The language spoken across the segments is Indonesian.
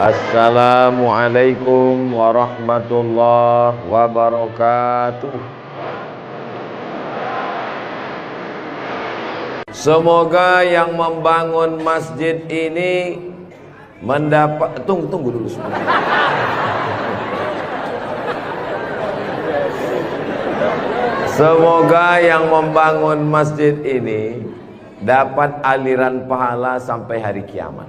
Assalamualaikum warahmatullahi wabarakatuh. Semoga yang membangun masjid ini mendapat tunggu dulu sebentar. Semoga yang membangun masjid ini dapat aliran pahala sampai hari kiamat.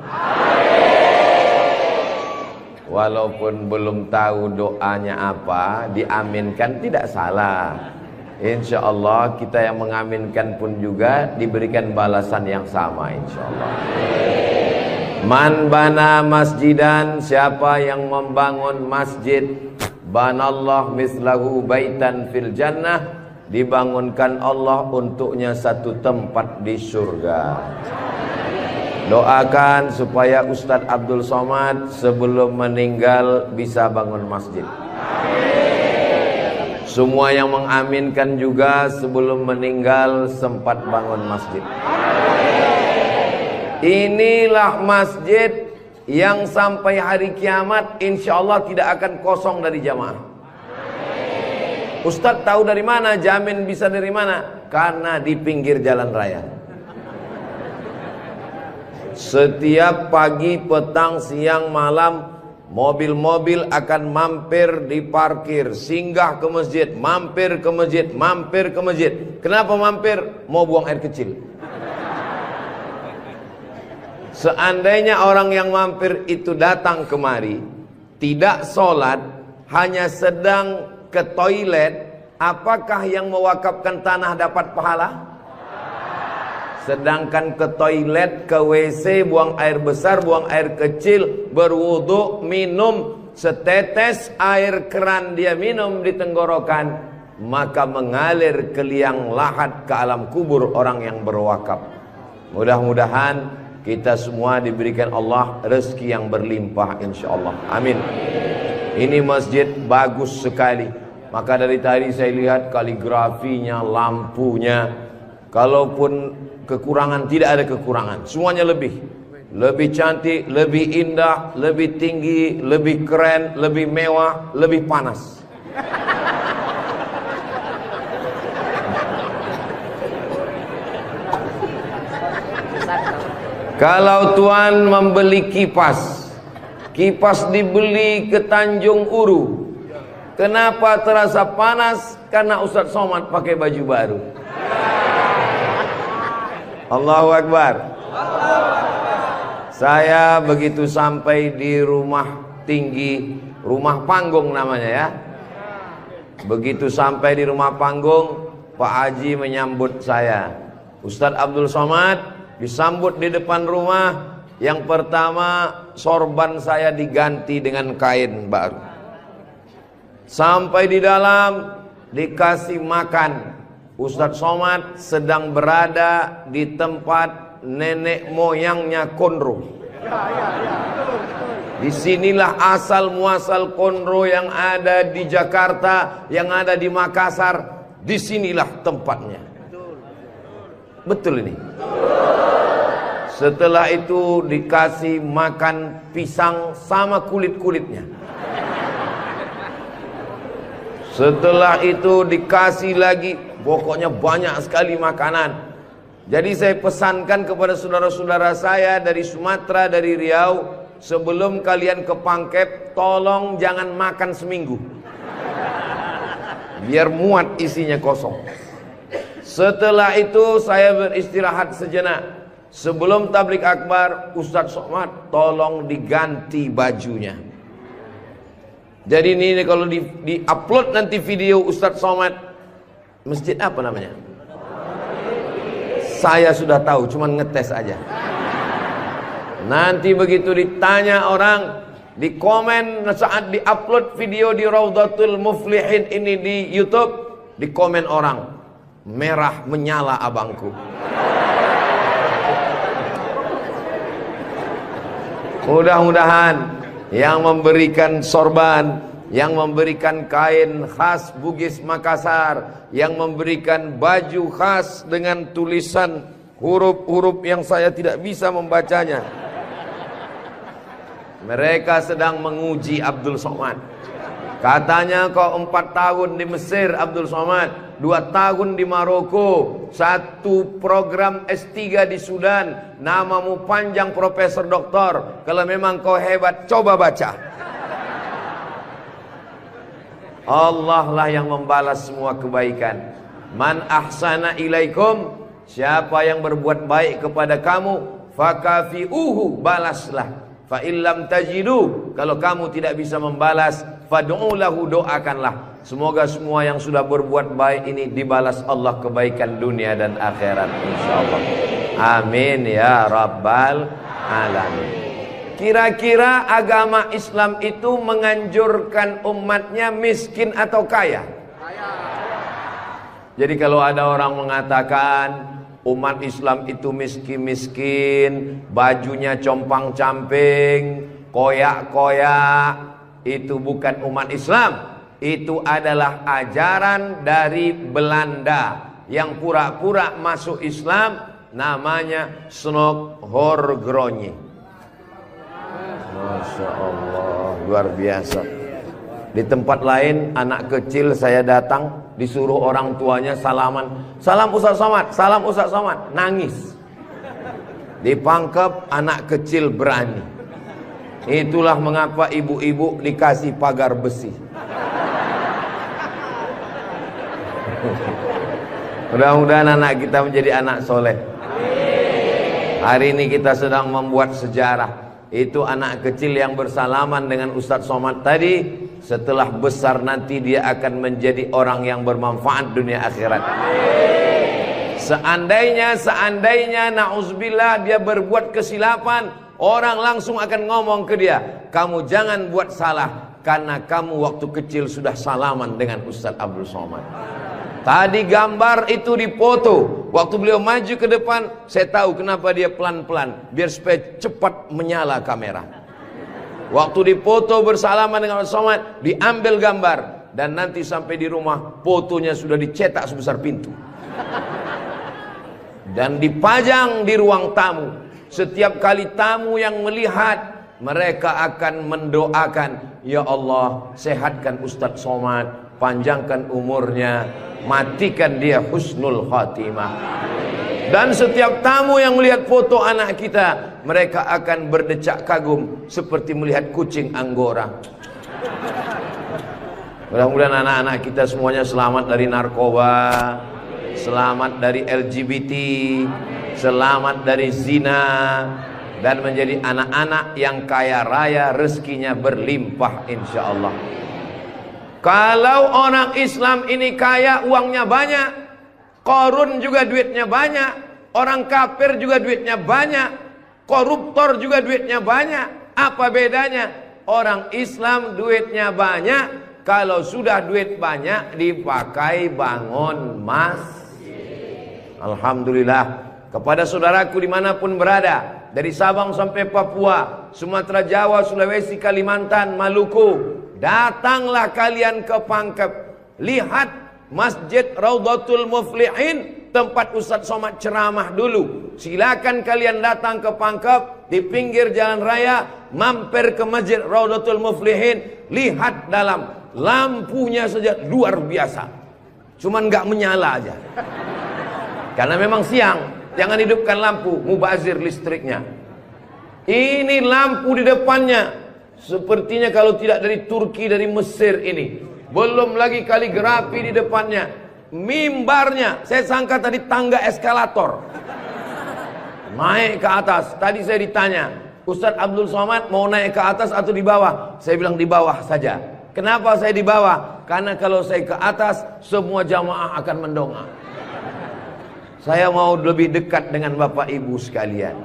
Walaupun belum tahu doanya apa, diaminkan tidak salah. Insya Allah kita yang mengaminkan pun juga diberikan balasan yang sama, insya Allah. Man bana masjidan, siapa yang membangun masjid, banallah mislahu baitan fil jannah, dibangunkan Allah untuknya satu tempat di surga. Doakan supaya Ustadz Abdul Somad sebelum meninggal bisa bangun masjid. Semua yang mengaminkan juga sebelum meninggal sempat bangun masjid. Inilah masjid yang sampai hari kiamat insya Allah tidak akan kosong dari jamaah. Ustadz tahu dari mana? Jamin bisa dari mana? Karena di pinggir jalan raya. Setiap pagi, petang, siang, malam, mobil-mobil akan mampir di parkir, singgah ke masjid, mampir ke masjid, mampir ke masjid. Kenapa mampir? Mau buang air kecil. Seandainya orang yang mampir itu datang kemari, tidak sholat, hanya sedang ke toilet, apakah yang mewakafkan tanah dapat pahala? Sedangkan ke toilet, ke WC, buang air besar, buang air kecil, berwudu, minum setetes air keran dia minum di tenggorokan, maka mengalir ke liang lahat ke alam kubur orang yang berwakaf. Mudah-mudahan kita semua diberikan Allah rezeki yang berlimpah insyaallah. Amin. Ini masjid bagus sekali. Maka dari tadi saya lihat kaligrafinya, lampunya. Kalaupun kekurangan, tidak ada kekurangan. Semuanya lebih cantik, lebih indah, lebih tinggi, lebih keren, lebih mewah, lebih panas. Kalau tuan membeli kipas dibeli ke Tanjung Uru. Kenapa terasa panas? Karena Ustadz Somad pakai baju baru. Allahu Akbar. Saya begitu sampai di rumah tinggi, rumah panggung namanya ya. Begitu sampai di rumah panggung, Pak Haji menyambut saya. Ustadz Abdul Somad disambut di depan rumah. Yang pertama, sorban saya diganti dengan kain baru. Sampai di dalam dikasih makan. Ustadz Somad sedang berada di tempat nenek moyangnya Konro. Disinilah asal muasal Konro yang ada di Jakarta, yang ada di Makassar. Disinilah tempatnya. Betul ini. Setelah itu dikasih makan pisang sama kulit-kulitnya. Setelah itu dikasih lagi, pokoknya banyak sekali makanan. Jadi saya pesankan kepada saudara-saudara saya dari Sumatera, dari Riau, sebelum kalian ke Pangkep, tolong jangan makan seminggu. Biar muat isinya kosong. Setelah itu saya beristirahat sejenak. Sebelum tablik akbar, Ustadz Somad tolong diganti bajunya. Jadi ini kalau di-upload nanti video Ustadz Somad, masjid apa namanya? Saya sudah tahu, cuman ngetes aja. Nanti begitu ditanya orang, di komen saat di-upload video di Raudhatul Muflihin ini di YouTube, di komen orang, merah menyala abangku. Mudah-mudahan yang memberikan sorban, yang memberikan kain khas Bugis Makassar, yang memberikan baju khas dengan tulisan huruf-huruf yang saya tidak bisa membacanya. Mereka sedang menguji Abdul Somad. Katanya kau 4 tahun di Mesir Abdul Somad, 2 tahun di Maroko, 1 program S3 di Sudan, namamu panjang profesor doktor. Kalau memang kau hebat, coba baca. Allah lah yang membalas semua kebaikan. Man ahsana ilaikum, siapa yang berbuat baik kepada kamu, fakafi'uhu, balaslah. Fa illam tajidu, kalau kamu tidak bisa membalas, fad'u lahu, doakanlah. Semoga semua yang sudah berbuat baik ini dibalas Allah kebaikan dunia dan akhirat insyaallah. Amin ya rabbal alamin. Kira-kira agama Islam itu menganjurkan umatnya miskin atau kaya? Jadi kalau ada orang mengatakan umat Islam itu miskin-miskin, bajunya compang-camping, koyak-koyak, itu bukan umat Islam. Itu adalah ajaran dari Belanda yang pura-pura masuk Islam, namanya Snokhorgrony. Masya Allah, luar biasa. Di tempat lain anak kecil saya datang, disuruh orang tuanya salaman, salam Ustaz Somad, salam Ustaz Somad, nangis. Dipangkep, anak kecil berani. Itulah mengapa ibu-ibu dikasih pagar besi. Mudah-mudahan anak kita menjadi anak soleh. Hari ini kita sedang membuat sejarah. Itu anak kecil yang bersalaman dengan Ustaz Somad tadi, setelah besar nanti dia akan menjadi orang yang bermanfaat dunia akhirat. Seandainya na'udzubillah dia berbuat kesilapan, orang langsung akan ngomong ke dia, kamu jangan buat salah, karena kamu waktu kecil sudah salaman dengan Ustaz Abdul Somad. Tadi gambar itu dipoto. Waktu beliau maju ke depan, saya tahu kenapa dia pelan-pelan, biar supaya cepat menyala kamera. Waktu dipoto bersalaman dengan Ustaz Somad, diambil gambar, dan nanti sampai di rumah fotonya sudah dicetak sebesar pintu dan dipajang di ruang tamu. Setiap kali tamu yang melihat, mereka akan mendoakan, ya Allah, sehatkan Ustaz Somad, panjangkan umurnya, matikan dia husnul khatimah. Dan setiap tamu yang melihat foto anak kita, mereka akan berdecak kagum seperti melihat kucing Anggora. Mudah-mudahan anak-anak kita semuanya selamat dari narkoba, selamat dari LGBT, selamat dari zina, dan menjadi anak-anak yang kaya raya, rezekinya berlimpah insyaallah. Kalau orang Islam ini kaya, uangnya banyak, Qarun juga duitnya banyak, orang kafir juga duitnya banyak, koruptor juga duitnya banyak. Apa bedanya? Orang Islam duitnya banyak, kalau sudah duit banyak dipakai bangun masjid. Alhamdulillah. Kepada saudaraku dimanapun berada, dari Sabang sampai Papua, Sumatera, Jawa, Sulawesi, Kalimantan, Maluku, datanglah kalian ke Pangkep. Lihat Masjid Raudhatul Muflihin, tempat Ustaz Somad ceramah dulu. Silakan kalian datang ke Pangkep, di pinggir jalan raya, mampir ke Masjid Raudhatul Muflihin. Lihat dalam, lampunya saja luar biasa, cuman nggak menyala aja, karena memang siang. Jangan hidupkan lampu, mubazir listriknya. Ini lampu di depannya, sepertinya kalau tidak dari Turki, dari Mesir ini. Belum lagi kaligrafi di depannya. Mimbarnya, saya sangka tadi tangga eskalator, naik ke atas. Tadi saya ditanya, Ustaz Abdul Somad mau naik ke atas atau di bawah? Saya bilang di bawah saja. Kenapa saya di bawah? Karena kalau saya ke atas, semua jamaah akan mendongak. Saya mau lebih dekat dengan Bapak Ibu sekalian.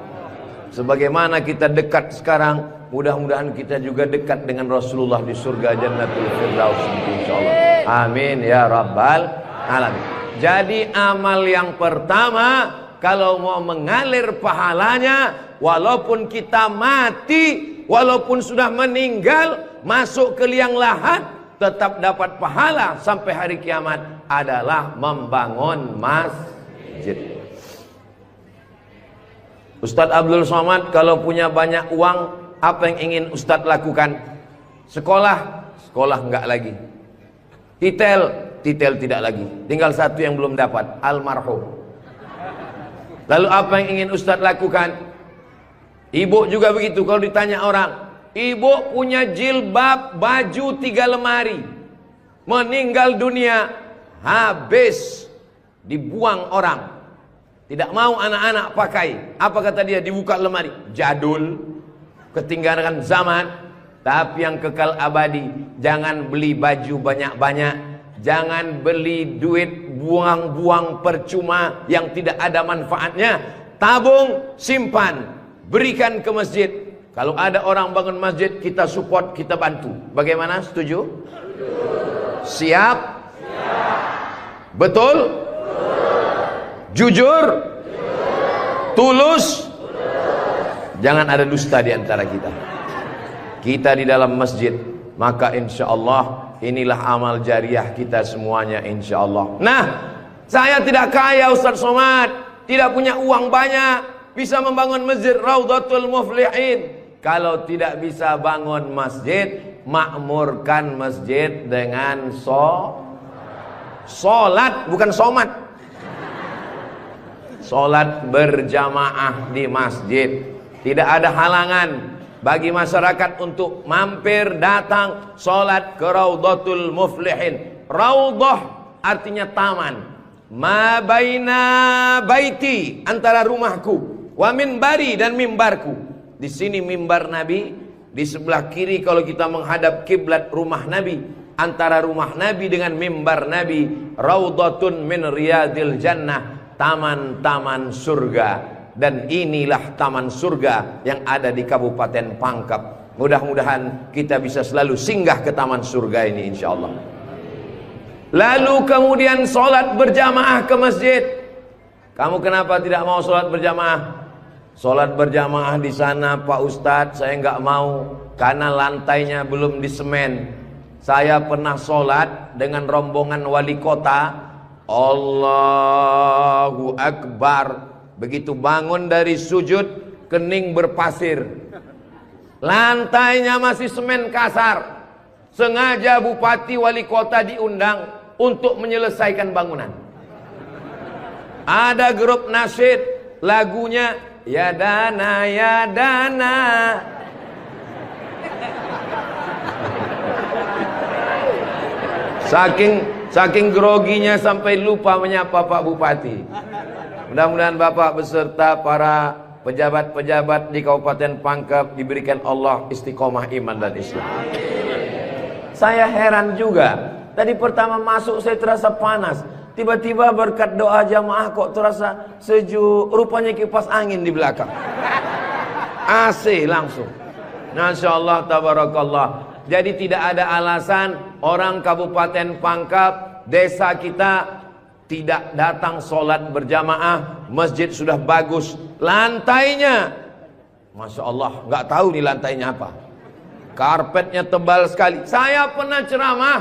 Sebagaimana kita dekat sekarang, mudah-mudahan kita juga dekat dengan Rasulullah di surga Jannatul Firdaus insyaallah. Amin ya rabbal alamin. Jadi amal yang pertama, kalau mau mengalir pahalanya, walaupun kita mati, walaupun sudah meninggal, masuk ke liang lahat, tetap dapat pahala sampai hari kiamat, adalah membangun masjid. Ustaz Abdul Somad kalau punya banyak uang, apa yang ingin Ustadz lakukan? Sekolah, sekolah enggak lagi. Titel, titel tidak lagi. Tinggal satu yang belum dapat, almarhum. Lalu apa yang ingin Ustadz lakukan? Ibu juga begitu. Kalau ditanya orang, ibu punya jilbab, baju 3 lemari, meninggal dunia, habis, dibuang orang. Tidak mau anak-anak pakai. Apa kata dia? Dibuka lemari, jadul, ketinggalan zaman. Tapi yang kekal abadi, jangan beli baju banyak-banyak, jangan beli duit buang-buang percuma yang tidak ada manfaatnya. Tabung, simpan, berikan ke masjid. Kalau ada orang bangun masjid, kita support, kita bantu. Bagaimana? Setuju? Siap? Betul? Jujur? Tulus? Jangan ada dusta di antara kita. Kita di dalam masjid, maka insya Allah inilah amal jariah kita semuanya, insya Allah. Nah, saya tidak kaya Ustaz Somad, tidak punya uang banyak, bisa membangun masjid Raudhatul Muflihin. Kalau tidak bisa bangun masjid, makmurkan masjid dengan solat, bukan somat. Solat berjamaah di masjid. Tidak ada halangan bagi masyarakat untuk mampir datang solat ke Raudhatul Muflihin. Raudhah artinya taman. Ma baina baiti, antara rumahku, wa minbari, dan mimbarku. Di sini mimbar Nabi, di sebelah kiri kalau kita menghadap kiblat rumah Nabi. Antara rumah Nabi dengan mimbar Nabi, Raudhatun min riyadil jannah, taman-taman surga. Dan inilah taman surga yang ada di Kabupaten Pangkep. Mudah-mudahan kita bisa selalu singgah ke taman surga ini, insya Allah. Lalu kemudian sholat berjamaah ke masjid. Kamu kenapa tidak mau sholat berjamaah? Sholat berjamaah di sana, Pak Ustadz, saya nggak mau karena lantainya belum disemen. Saya pernah sholat dengan rombongan wali kota. Allahu Akbar. Begitu bangun dari sujud, kening berpasir, lantainya masih semen kasar. Sengaja bupati wali kota diundang untuk menyelesaikan bangunan. Ada grup nasyid, lagunya ya dana ya dana. Saking groginya sampai lupa menyapa Pak Bupati. Mudah-mudahan Bapak beserta para pejabat-pejabat di Kabupaten Pangkep diberikan Allah istiqomah iman dan Islam. Saya heran juga. Tadi pertama masuk saya terasa panas. Tiba-tiba berkat doa jamaah kok terasa sejuk. Rupanya kipas angin di belakang. AC langsung. Masya Allah, tabarakallah. Jadi tidak ada alasan orang Kabupaten Pangkep, desa kita, tidak datang sholat berjamaah. Masjid sudah bagus, lantainya Masya Allah, nggak tahu nih lantainya apa, karpetnya tebal sekali. Saya pernah ceramah,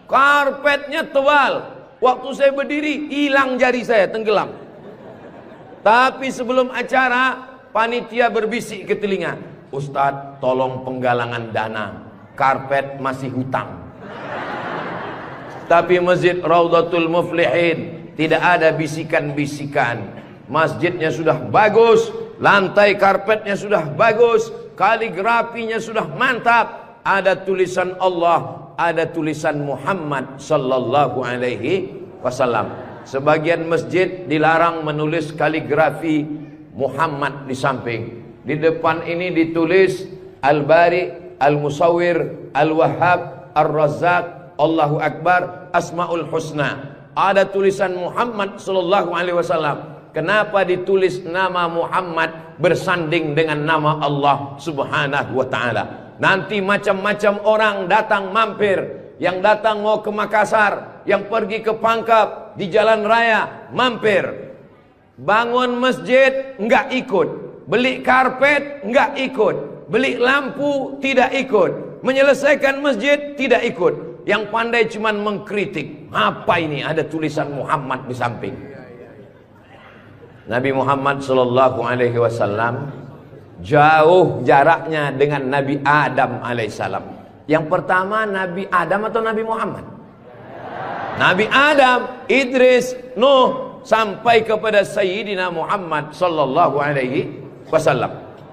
karpetnya tebal, waktu saya berdiri hilang jari saya, tenggelam. Tapi sebelum acara panitia berbisik ke telinga, Ustadz tolong penggalangan dana, karpet masih hutang. Tapi masjid Raudhatul Muflihin tidak ada bisikan-bisikan. Masjidnya sudah bagus, lantai karpetnya sudah bagus, kaligrafinya sudah mantap. Ada tulisan Allah, ada tulisan Muhammad sallallahu alaihi wasallam. Sebagian masjid dilarang menulis kaligrafi Muhammad di samping. Di depan ini ditulis Al-Bari, Al-Musawwir, Al-Wahhab, Ar-Razzaq, Allahu Akbar, Asmaul Husna. Ada tulisan Muhammad sallallahu alaihi wasallam. Kenapa ditulis nama Muhammad bersanding dengan nama Allah Subhanahu wa taala? Nanti macam-macam orang datang mampir. Yang datang mau ke Makassar, yang pergi ke Pangkep, di jalan raya mampir. Bangun masjid enggak ikut, beli karpet enggak ikut, beli lampu tidak ikut, menyelesaikan masjid tidak ikut. Yang pandai cuman mengkritik. Apa ini? Ada tulisan Muhammad di samping. Nabi Muhammad sallallahu alaihi wasallam jauh jaraknya dengan Nabi Adam alaihissalam. Yang pertama Nabi Adam atau Nabi Muhammad? Nabi Adam, Idris, Nuh, sampai kepada Sayyidina Muhammad sallallahu alaihi wasallam.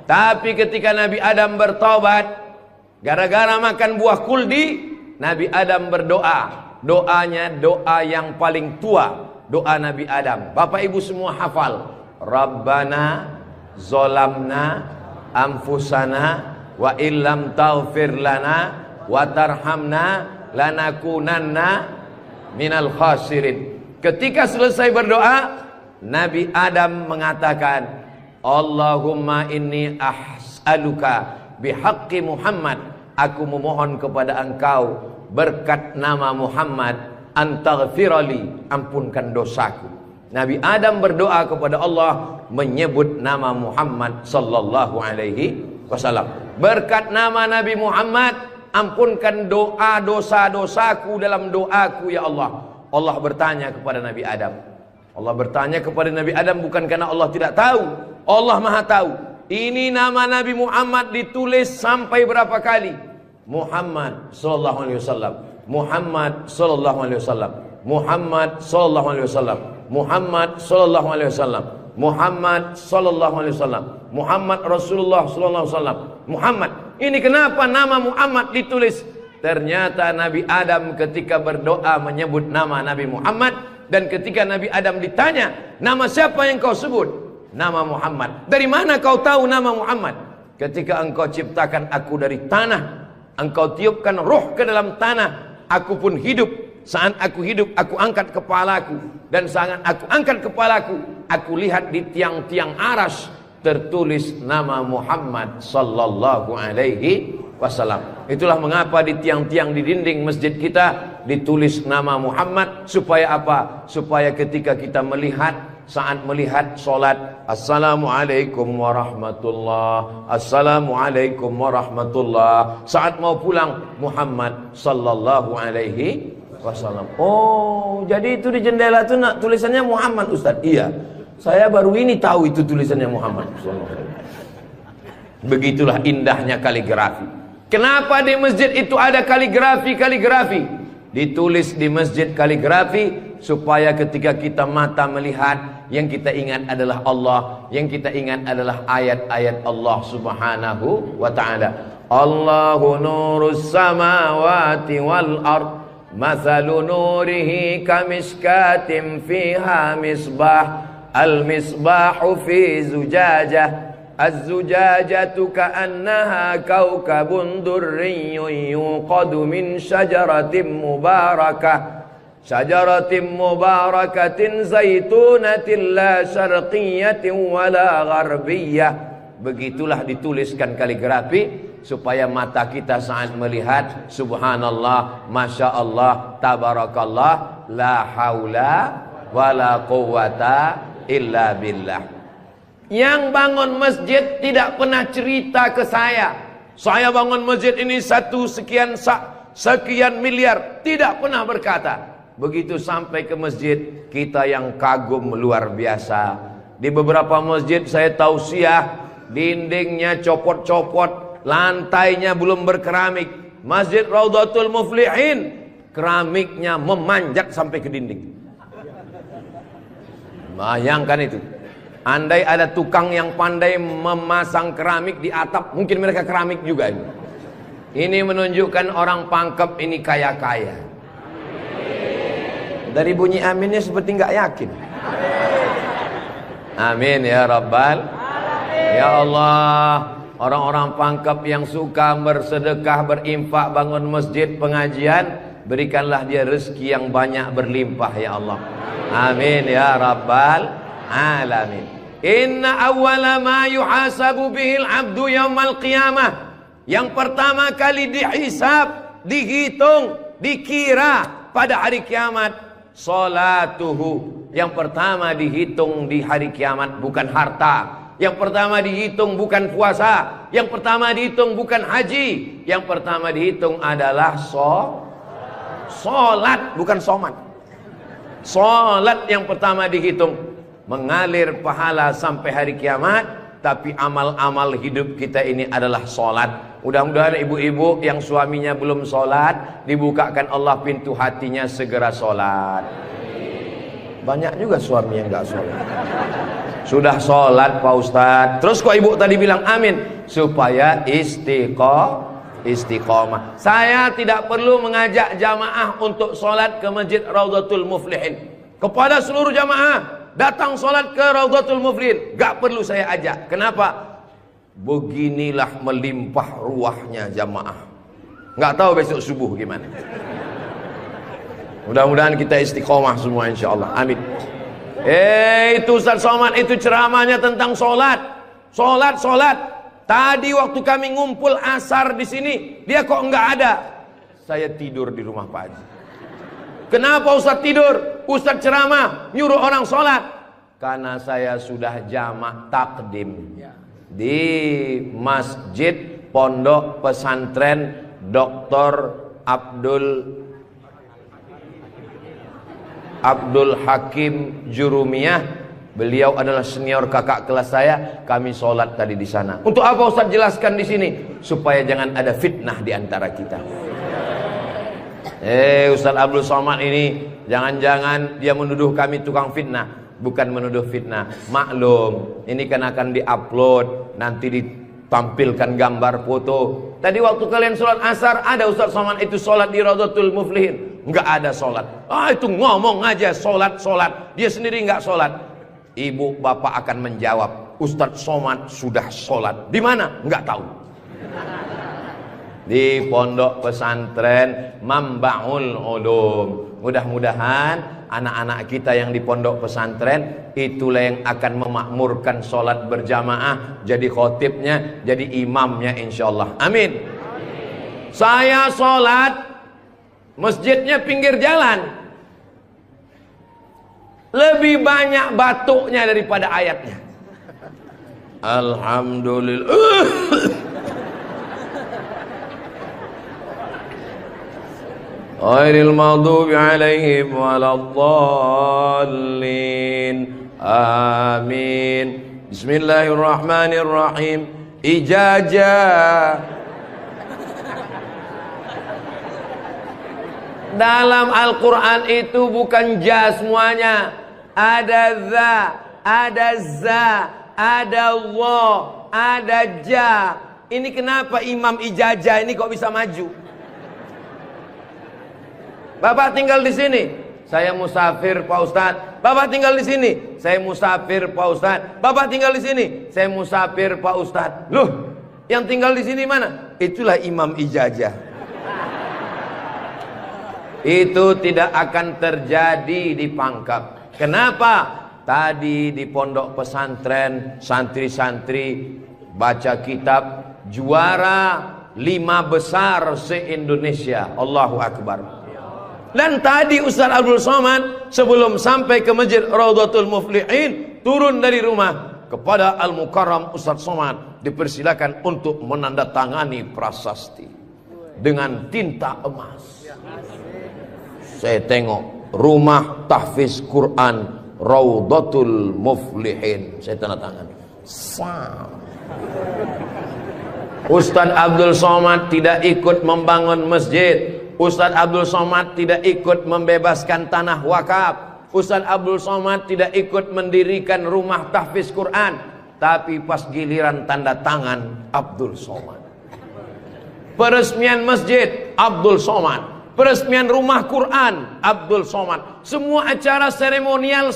Tapi ketika Nabi Adam bertobat gara-gara makan buah kuldi, Nabi Adam berdoa. Doanya doa yang paling tua, doa Nabi Adam. Bapak Ibu semua hafal. Rabbana zolamna anfusana wa illam taghfir lana wa tarhamna lanakunanna minal khasirin. Ketika selesai berdoa, Nabi Adam mengatakan, Allahumma inni as'aluka bihaqqi Muhammad, aku memohon kepada engkau berkat nama Muhammad, antaghfirali, ampunkan dosaku. Nabi Adam berdoa kepada Allah menyebut nama Muhammad sallallahu alaihi wasallam. Berkat nama Nabi Muhammad, ampunkan doa dosa-dosaku dalam doaku ya Allah. Allah bertanya kepada Nabi Adam. Allah bertanya kepada Nabi Adam bukan karena Allah tidak tahu. Allah Maha tahu. Ini nama Nabi Muhammad ditulis sampai berapa kali? Muhammad sallallahu alaihi wasallam. Muhammad sallallahu alaihi wasallam. Muhammad sallallahu alaihi wasallam. Muhammad sallallahu alaihi wasallam. Muhammad sallallahu alaihi wasallam. Muhammad Rasulullah sallallahu alaihi wasallam. Muhammad. Ini kenapa nama Muhammad ditulis? Ternyata Nabi Adam ketika berdoa menyebut nama Nabi Muhammad, dan ketika Nabi Adam ditanya, nama siapa yang kau sebut? Nama Muhammad. Dari mana kau tahu nama Muhammad? Ketika engkau ciptakan aku dari tanah, engkau tiupkan roh ke dalam tanah, aku pun hidup. Saat aku hidup, aku angkat kepalaku, dan saat aku angkat kepalaku, aku lihat di tiang-tiang aras tertulis nama Muhammad sallallahu alaihi wasallam. Itulah mengapa di tiang-tiang di dinding masjid kita ditulis nama Muhammad. Supaya apa? Supaya ketika kita melihat, saat melihat solat, Assalamualaikum warahmatullah, Assalamualaikum warahmatullah. Saat mau pulang, Muhammad sallallahu alaihi wasallam. Oh, jadi itu di jendela itu tulisannya Muhammad, Ustaz? Iya, saya baru ini tahu itu tulisannya Muhammad. Begitulah indahnya kaligrafi. Kenapa di masjid itu ada kaligrafi? Ditulis di masjid kaligrafi supaya ketika kita mata melihat, yang kita ingat adalah Allah, yang kita ingat adalah ayat-ayat Allah subhanahu wa ta'ala. Allahu nurus samawati wal ard, mathalu nurihi kamishkatin fiha misbah, al misbahu fi zujajah, az-zujajatu ka'annaha kawkabun durriyyun yuqadu min syajaratin mubarakatin zaitunatin la syarqiyatin wala gharbiyyah. Begitulah dituliskan kaligrafi supaya mata kita saat melihat, subhanallah, masya Allah, tabarakallah, la haula wala quwata illa billah. Yang bangun masjid tidak pernah cerita ke saya bangun masjid ini sekian miliar, tidak pernah berkata. Begitu sampai ke masjid, kita yang kagum luar biasa. Di beberapa masjid saya tausiah, dindingnya copot-copot, lantainya belum berkeramik. Masjid Raudhatul Muflihin, keramiknya memanjat sampai ke dinding. Bayangkan itu. Andai ada tukang yang pandai memasang keramik di atap, mungkin mereka keramik juga ini. Ini menunjukkan orang Pangkep ini kaya-kaya. Dari bunyi aminnya seperti nggak yakin. Amin ya Rabbal. Ya Allah, orang-orang Pangkep yang suka bersedekah, berinfak, bangun masjid, pengajian, berikanlah dia rezeki yang banyak berlimpah ya Allah. Amin ya Rabbal alamin. Inna awwala ma yuhasabu bihil abdu yaumal qiyamah. Yang pertama kali dihisab, dihitung, dikira pada hari kiamat, salatuhu. Yang pertama dihitung di hari kiamat bukan harta. Yang pertama dihitung bukan puasa. Yang pertama dihitung bukan haji. Yang pertama dihitung adalah solat, bukan somat. Solat yang pertama dihitung. Mengalir pahala sampai hari kiamat. tapi amal-amal hidup kita ini adalah sholat. Mudah-mudahan ibu-ibu yang suaminya belum sholat, dibukakan Allah pintu hatinya segera sholat. Banyak juga suami yang gak sholat. Sudah sholat Pak Ustadz, terus kok ibu tadi bilang amin? Supaya istiqomah. Saya tidak perlu mengajak jamaah untuk sholat ke Masjid Raudhatul Muflihin. Kepada seluruh jamaah, datang sholat ke Raudhatul Muflihin, gak perlu saya ajak. Kenapa? Beginilah melimpah ruahnya jamaah. Gak tahu besok subuh gimana. Mudah-mudahan kita istiqomah semua insyaallah. Amin. Itu Ustaz Somad itu ceramahnya tentang sholat. Sholat. Tadi waktu kami ngumpul asar di sini, dia kok enggak ada. Saya tidur di rumah Pak Haji. Kenapa Ustaz tidur? Ustaz ceramah, nyuruh orang sholat. Karena saya sudah jamak takdim di Masjid Pondok Pesantren Dr. Abdul Hakim Jurumiyah. Beliau adalah senior kakak kelas saya. Kami sholat tadi di sana. Untuk apa Ustaz jelaskan di sini? Supaya jangan ada fitnah di antara kita. Ustaz Abdul Somad ini jangan-jangan dia menuduh kami tukang fitnah. Bukan menuduh fitnah. Maklum, ini kan akan diupload, nanti ditampilkan gambar foto. Tadi waktu kalian sholat asar, ada Ustaz Somad itu sholat di Raudhatul Muflihin. Enggak ada sholat. Itu ngomong aja sholat. Dia sendiri enggak sholat. Ibu bapak akan menjawab, Ustaz Somad sudah sholat. Di mana? Enggak tahu. Di Pondok Pesantren Mambaul Ulum. Mudah-mudahan anak-anak kita yang di pondok pesantren itulah yang akan memakmurkan sholat berjamaah, jadi khotibnya, jadi imamnya insyaallah. Amin. Saya sholat, masjidnya pinggir jalan, lebih banyak batuknya daripada ayatnya. Alhamdulillah. Ghairil maghdubi alaihim waladdallin. Amin. Bismillahirrahmanirrahim. Ijazah. Dalam Al-Quran itu bukan ja semuanya. Ada za, ada za, ada wa, ada ja. Ini kenapa Imam Ijazah ini kok bisa maju? Bapak tinggal di sini, saya musafir Pak Ustadz. Bapak tinggal di sini, saya musafir Pak Ustadz. Bapak tinggal di sini, saya musafir Pak Ustadz. Loh, yang tinggal di sini mana? Itulah Imam Ijazah. Itu tidak akan terjadi di Pangkep. Kenapa? Tadi di pondok pesantren santri-santri baca kitab juara 5 besar se-Indonesia. Allahu Akbar. Dan tadi Ustaz Abdul Somad sebelum sampai ke Masjid Raudhatul Muflihin turun dari rumah, kepada Al-Mukarram Ustaz Somad dipersilakan untuk menandatangani prasasti dengan tinta emas. Saya tengok rumah tahfiz Quran Raudhatul Muflihin, saya tanda tangan. Ustaz Abdul Somad tidak ikut membangun masjid. Ustaz Abdul Somad tidak ikut membebaskan tanah wakaf. Ustaz Abdul Somad tidak ikut mendirikan rumah tahfiz Quran. Tapi pas giliran tanda tangan Abdul Somad, peresmian masjid Abdul Somad, peresmian rumah Quran Abdul Somad, semua acara seremonial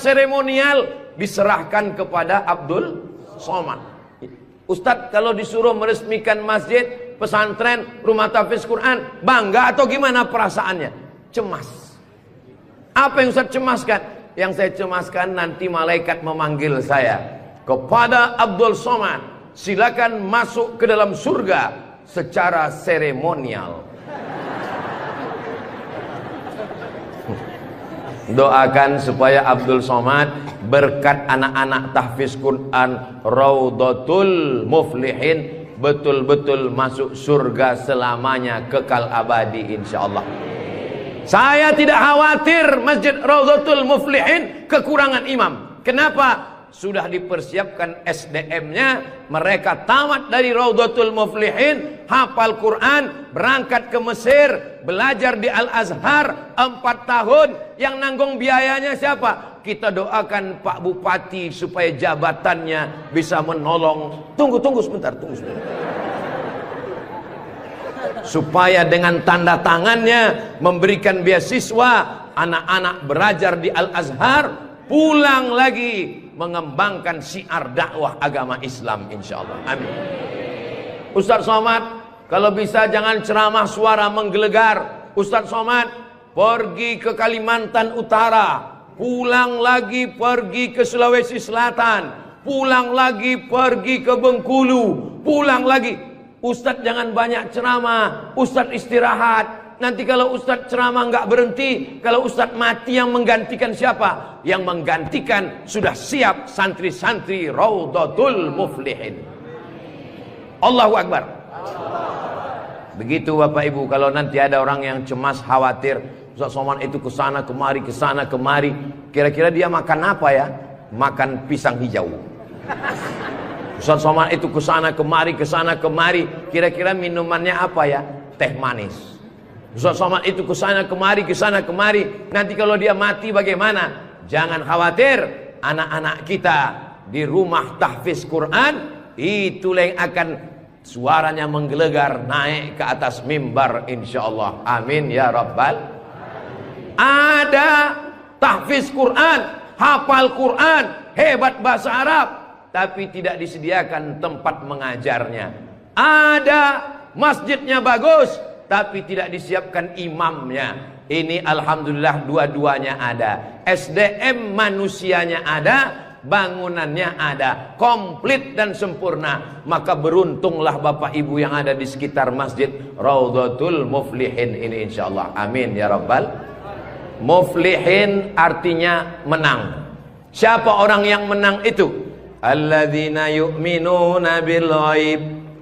diserahkan kepada Abdul Somad. Ustadz kalau disuruh meresmikan masjid, pesantren, rumah tahfiz Quran, bangga atau gimana perasaannya? Cemas. Apa yang Ustadz cemaskan? Yang saya cemaskan nanti malaikat memanggil saya, kepada Abdul Somad, silakan masuk ke dalam surga secara seremonial. Doakan supaya Abdul Somad berkat anak-anak tahfiz Quran Raudhatul Muflihin betul-betul masuk surga selamanya, kekal abadi insyaallah. Saya tidak khawatir Masjid Raudhatul Muflihin kekurangan imam. Kenapa? sudah dipersiapkan SDM-nya, mereka tamat dari Raudhatul Muflihin, hafal Quran, berangkat ke Mesir, belajar di Al-Azhar 4 tahun. Yang nanggung biayanya siapa? Kita doakan Pak Bupati supaya jabatannya bisa menolong. Tunggu sebentar. Supaya dengan tanda tangannya memberikan beasiswa, anak-anak belajar di Al-Azhar, pulang lagi mengembangkan syiar dakwah agama Islam, insyaallah. Amin. Ustaz Somad, kalau bisa jangan ceramah suara menggelegar. Ustaz Somad, pergi ke Kalimantan Utara, pulang lagi pergi ke Sulawesi Selatan, pulang lagi pergi ke Bengkulu, pulang lagi. Ustadz jangan banyak ceramah, Ustadz istirahat. Nanti kalau Ustadz ceramah nggak berhenti, kalau Ustadz mati yang menggantikan siapa? Yang menggantikan sudah siap santri-santri Raudhatul Muflihin. Allahu Akbar. Begitu Bapak Ibu, kalau nanti ada orang yang cemas, khawatir, Ustadz Somad itu kesana kemari, kira-kira dia makan apa ya? Makan pisang hijau. Ustaz Somad itu kesana kemari, kira-kira minumannya apa ya? Teh manis. Ustaz Somad itu kesana kemari, nanti kalau dia mati bagaimana? Jangan khawatir, anak-anak kita di rumah tahfiz Quran, itulah yang akan suaranya menggelegar naik ke atas mimbar, insyaallah. Amin ya rabbal. Ada tahfiz Quran, hafal Quran, hebat bahasa Arab, tapi tidak disediakan tempat mengajarnya. Ada masjidnya bagus, tapi tidak disiapkan imamnya. Ini alhamdulillah dua-duanya ada. SDM manusianya ada, bangunannya ada, komplit dan sempurna. Maka beruntunglah Bapak Ibu yang ada di sekitar masjid Raudhatul Muflihin ini, insyaallah. Amin ya rabbal. Muflihin artinya menang. Siapa orang yang menang itu? Alladzina yu'minuna bil ghaib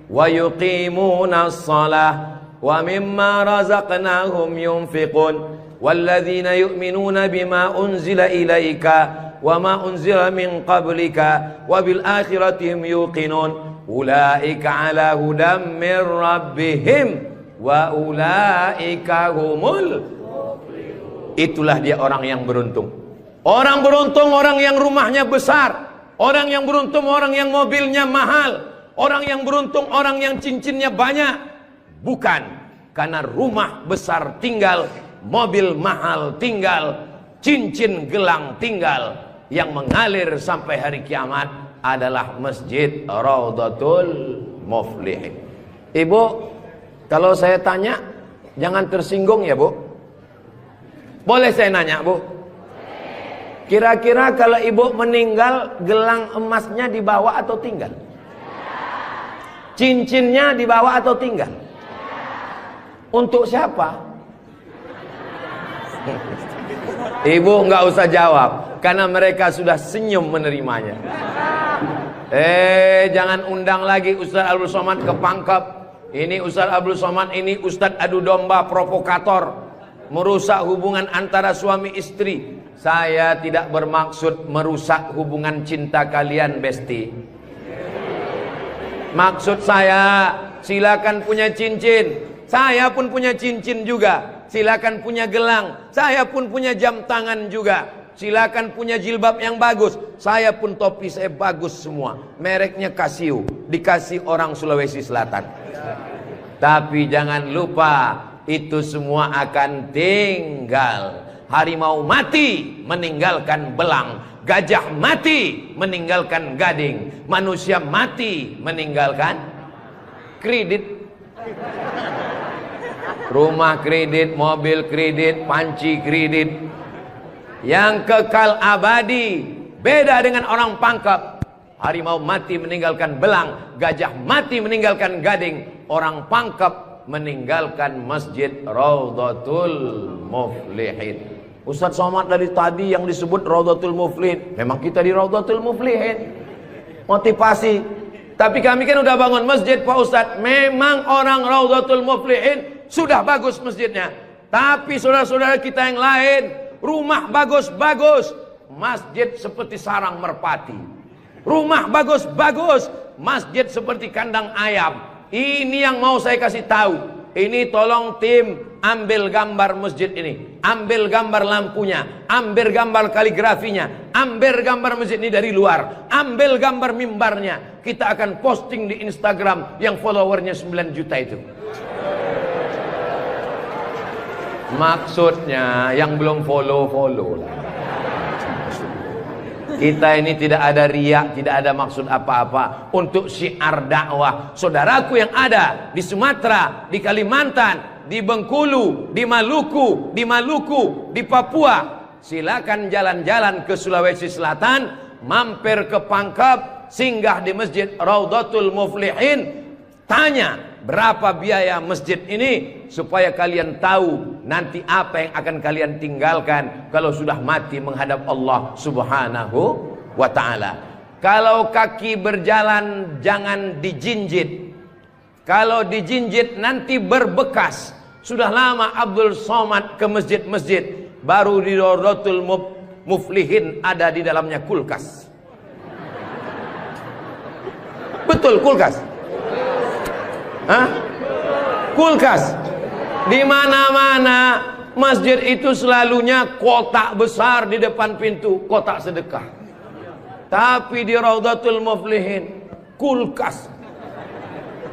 wa yuqimuna as-salah wa mimma razaqnahum yunfiqun walladzina yu'minuna bima unzila ilaika wa ma unzila min qablika wa bil akhirati hum yuqinun ulaika ala hudam min rabbihim wa ulaika humul muflihun. Itulah dia orang yang beruntung. Orang beruntung orang yang rumahnya besar. Orang yang beruntung orang yang mobilnya mahal. Orang yang beruntung orang yang cincinnya banyak. Bukan karena rumah besar tinggal, mobil mahal tinggal, cincin gelang tinggal. Yang mengalir sampai hari kiamat adalah Masjid Raudhatul Muflihin. Ibu, kalau saya tanya jangan tersinggung ya Bu. Boleh saya nanya Bu? Kira-kira kalau ibu meninggal, gelang emasnya dibawa atau tinggal? Cincinnya dibawa atau tinggal? Untuk siapa? Ibu nggak usah jawab, karena mereka sudah senyum menerimanya. Jangan undang lagi Ustaz Abdul Somad ke Pangkep. Ini Ustaz Abdul Somad ini Ustaz adu domba provokator, merusak hubungan antara suami istri. Saya tidak bermaksud merusak hubungan cinta kalian, Besti. Maksud saya, silakan punya cincin. Saya pun punya cincin juga. Silakan punya gelang. Saya pun punya jam tangan juga. Silakan punya jilbab yang bagus. Saya pun topi saya bagus semua. Mereknya Casio. Dikasih orang Sulawesi Selatan. Tapi jangan lupa, itu semua akan tinggal. Harimau mati meninggalkan belang, gajah mati meninggalkan gading, manusia mati meninggalkan kredit. Rumah kredit, mobil kredit, panci kredit. Yang kekal abadi beda dengan orang Pangkep. Harimau mati meninggalkan belang, gajah mati meninggalkan gading, orang Pangkep meninggalkan Masjid Raudhatul Muflihin. Ustaz Somad dari tadi yang disebut Raudhatul Muflihin, memang kita di Raudhatul Muflihin. Motivasi. Tapi kami kan udah bangun masjid Pak Ustadz. Memang orang Raudhatul Muflihin sudah bagus masjidnya. Tapi saudara-saudara kita yang lain, rumah bagus-bagus, masjid seperti sarang merpati. Rumah bagus-bagus, masjid seperti kandang ayam. Ini yang mau saya kasih tahu. Ini tolong tim ambil gambar masjid ini, ambil gambar lampunya, ambil gambar kaligrafinya, ambil gambar masjid ini dari luar, ambil gambar mimbarnya. Kita akan posting di Instagram yang followernya 9 juta itu. Maksudnya yang belum follow lah. Kita ini tidak ada riak, tidak ada maksud apa-apa. Untuk syiar dakwah. Saudaraku yang ada di Sumatera, di Kalimantan, di Bengkulu, di Maluku, di Papua, silakan jalan-jalan ke Sulawesi Selatan, mampir ke Pangkep, singgah di Masjid Raudhatul Muflihin, tanya berapa biaya masjid ini, supaya kalian tahu nanti apa yang akan kalian tinggalkan kalau sudah mati menghadap Allah Subhanahu wa ta'ala. Kalau kaki berjalan jangan dijinjit. Kalau dijinjit nanti berbekas. Sudah lama Abdul Somad ke masjid-masjid, baru di Raudhatul Muflihin ada di dalamnya kulkas. Betul, kulkas. Hah? Kulkas. Di mana-mana masjid itu selalunya kotak besar di depan pintu, kotak sedekah. Tapi di Raudhatul Muflihin kulkas.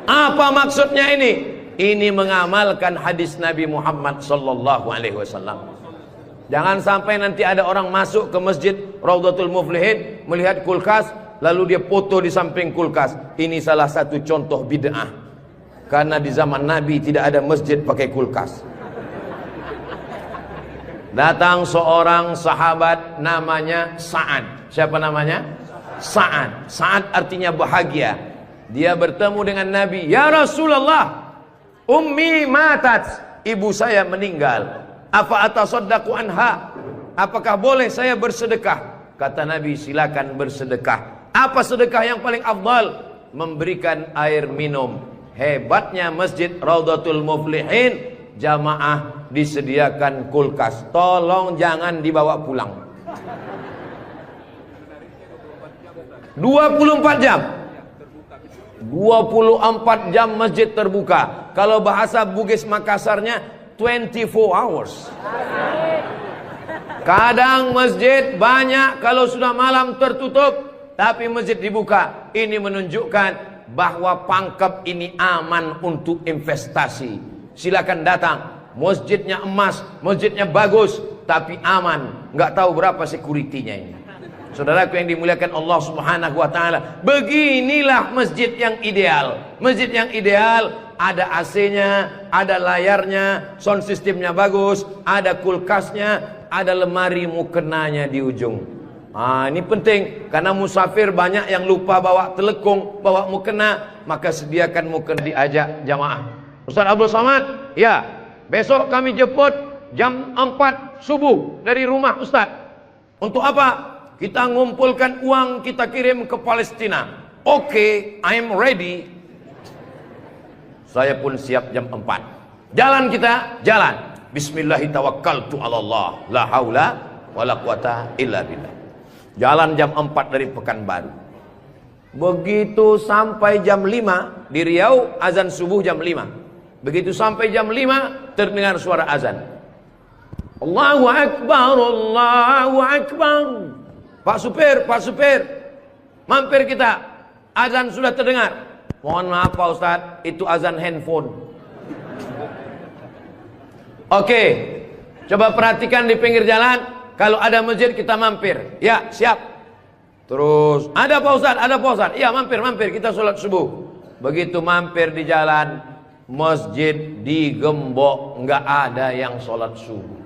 Apa maksudnya ini? Ini mengamalkan hadis Nabi Muhammad sallallahu alaihi wasallam. Jangan sampai nanti ada orang masuk ke masjid Raudhatul Muflihin melihat kulkas, lalu dia foto di samping kulkas. Ini salah satu contoh bid'ah. Karena di zaman Nabi tidak ada masjid pakai kulkas. Datang seorang sahabat namanya Sa'ad. Siapa namanya? Sa'ad. Sa'ad artinya bahagia. Dia bertemu dengan Nabi. Ya Rasulullah, ummi matat, ibu saya meninggal. Apa atasaddaqu anha? Apakah boleh saya bersedekah? Kata Nabi, silakan bersedekah. Apa sedekah yang paling afdal? Memberikan air minum. Hebatnya masjid Raudhatul Muflihin, jamaah disediakan kulkas. Tolong jangan dibawa pulang. 24 jam. 24 jam masjid terbuka. Kalau bahasa Bugis Makassarnya 24 hours. Kadang masjid banyak, kalau sudah malam tertutup, tapi masjid dibuka. Ini menunjukkan bahwa Pangkep ini aman untuk investasi. Silakan datang. Masjidnya emas, masjidnya bagus, tapi aman. Nggak tahu berapa security-nya ini. Saudaraku yang dimuliakan Allah Subhanahu wa ta'ala, beginilah masjid yang ideal. Masjid yang ideal, ada AC-nya, ada layarnya, sound systemnya bagus, ada kulkasnya, ada lemari mukenanya di ujung. Ini penting, karena musafir banyak yang lupa bawa telekung, bawa mukena, maka sediakan mukena. Diajak jamaah. Ustaz Abdul Somad, ya, besok kami jemput jam 4 subuh dari rumah Ustaz. Untuk apa? Kita ngumpulkan uang, kita kirim ke Palestina. Oke, I'm ready. Saya pun siap jam 4. Jalan kita, jalan. Bismillahirrahmanirrahim. Allah, la haula wala quwata illa billah. Jalan jam 4 dari Pekanbaru. Begitu sampai jam 5 di Riau, azan subuh jam 5. Begitu sampai jam 5 terdengar suara azan. Allahu Akbar, Allahu Akbar. Pak supir, mampir kita. Azan sudah terdengar. Mohon maaf Pak Ustaz, itu azan handphone. Oke, coba perhatikan di pinggir jalan. Kalau ada masjid kita mampir. Ya, siap. Terus, ada Pak Ustaz, ada Pak Ustaz. Iya, mampir, kita sholat subuh. Begitu mampir di jalan, masjid digembok, nggak ada yang sholat subuh.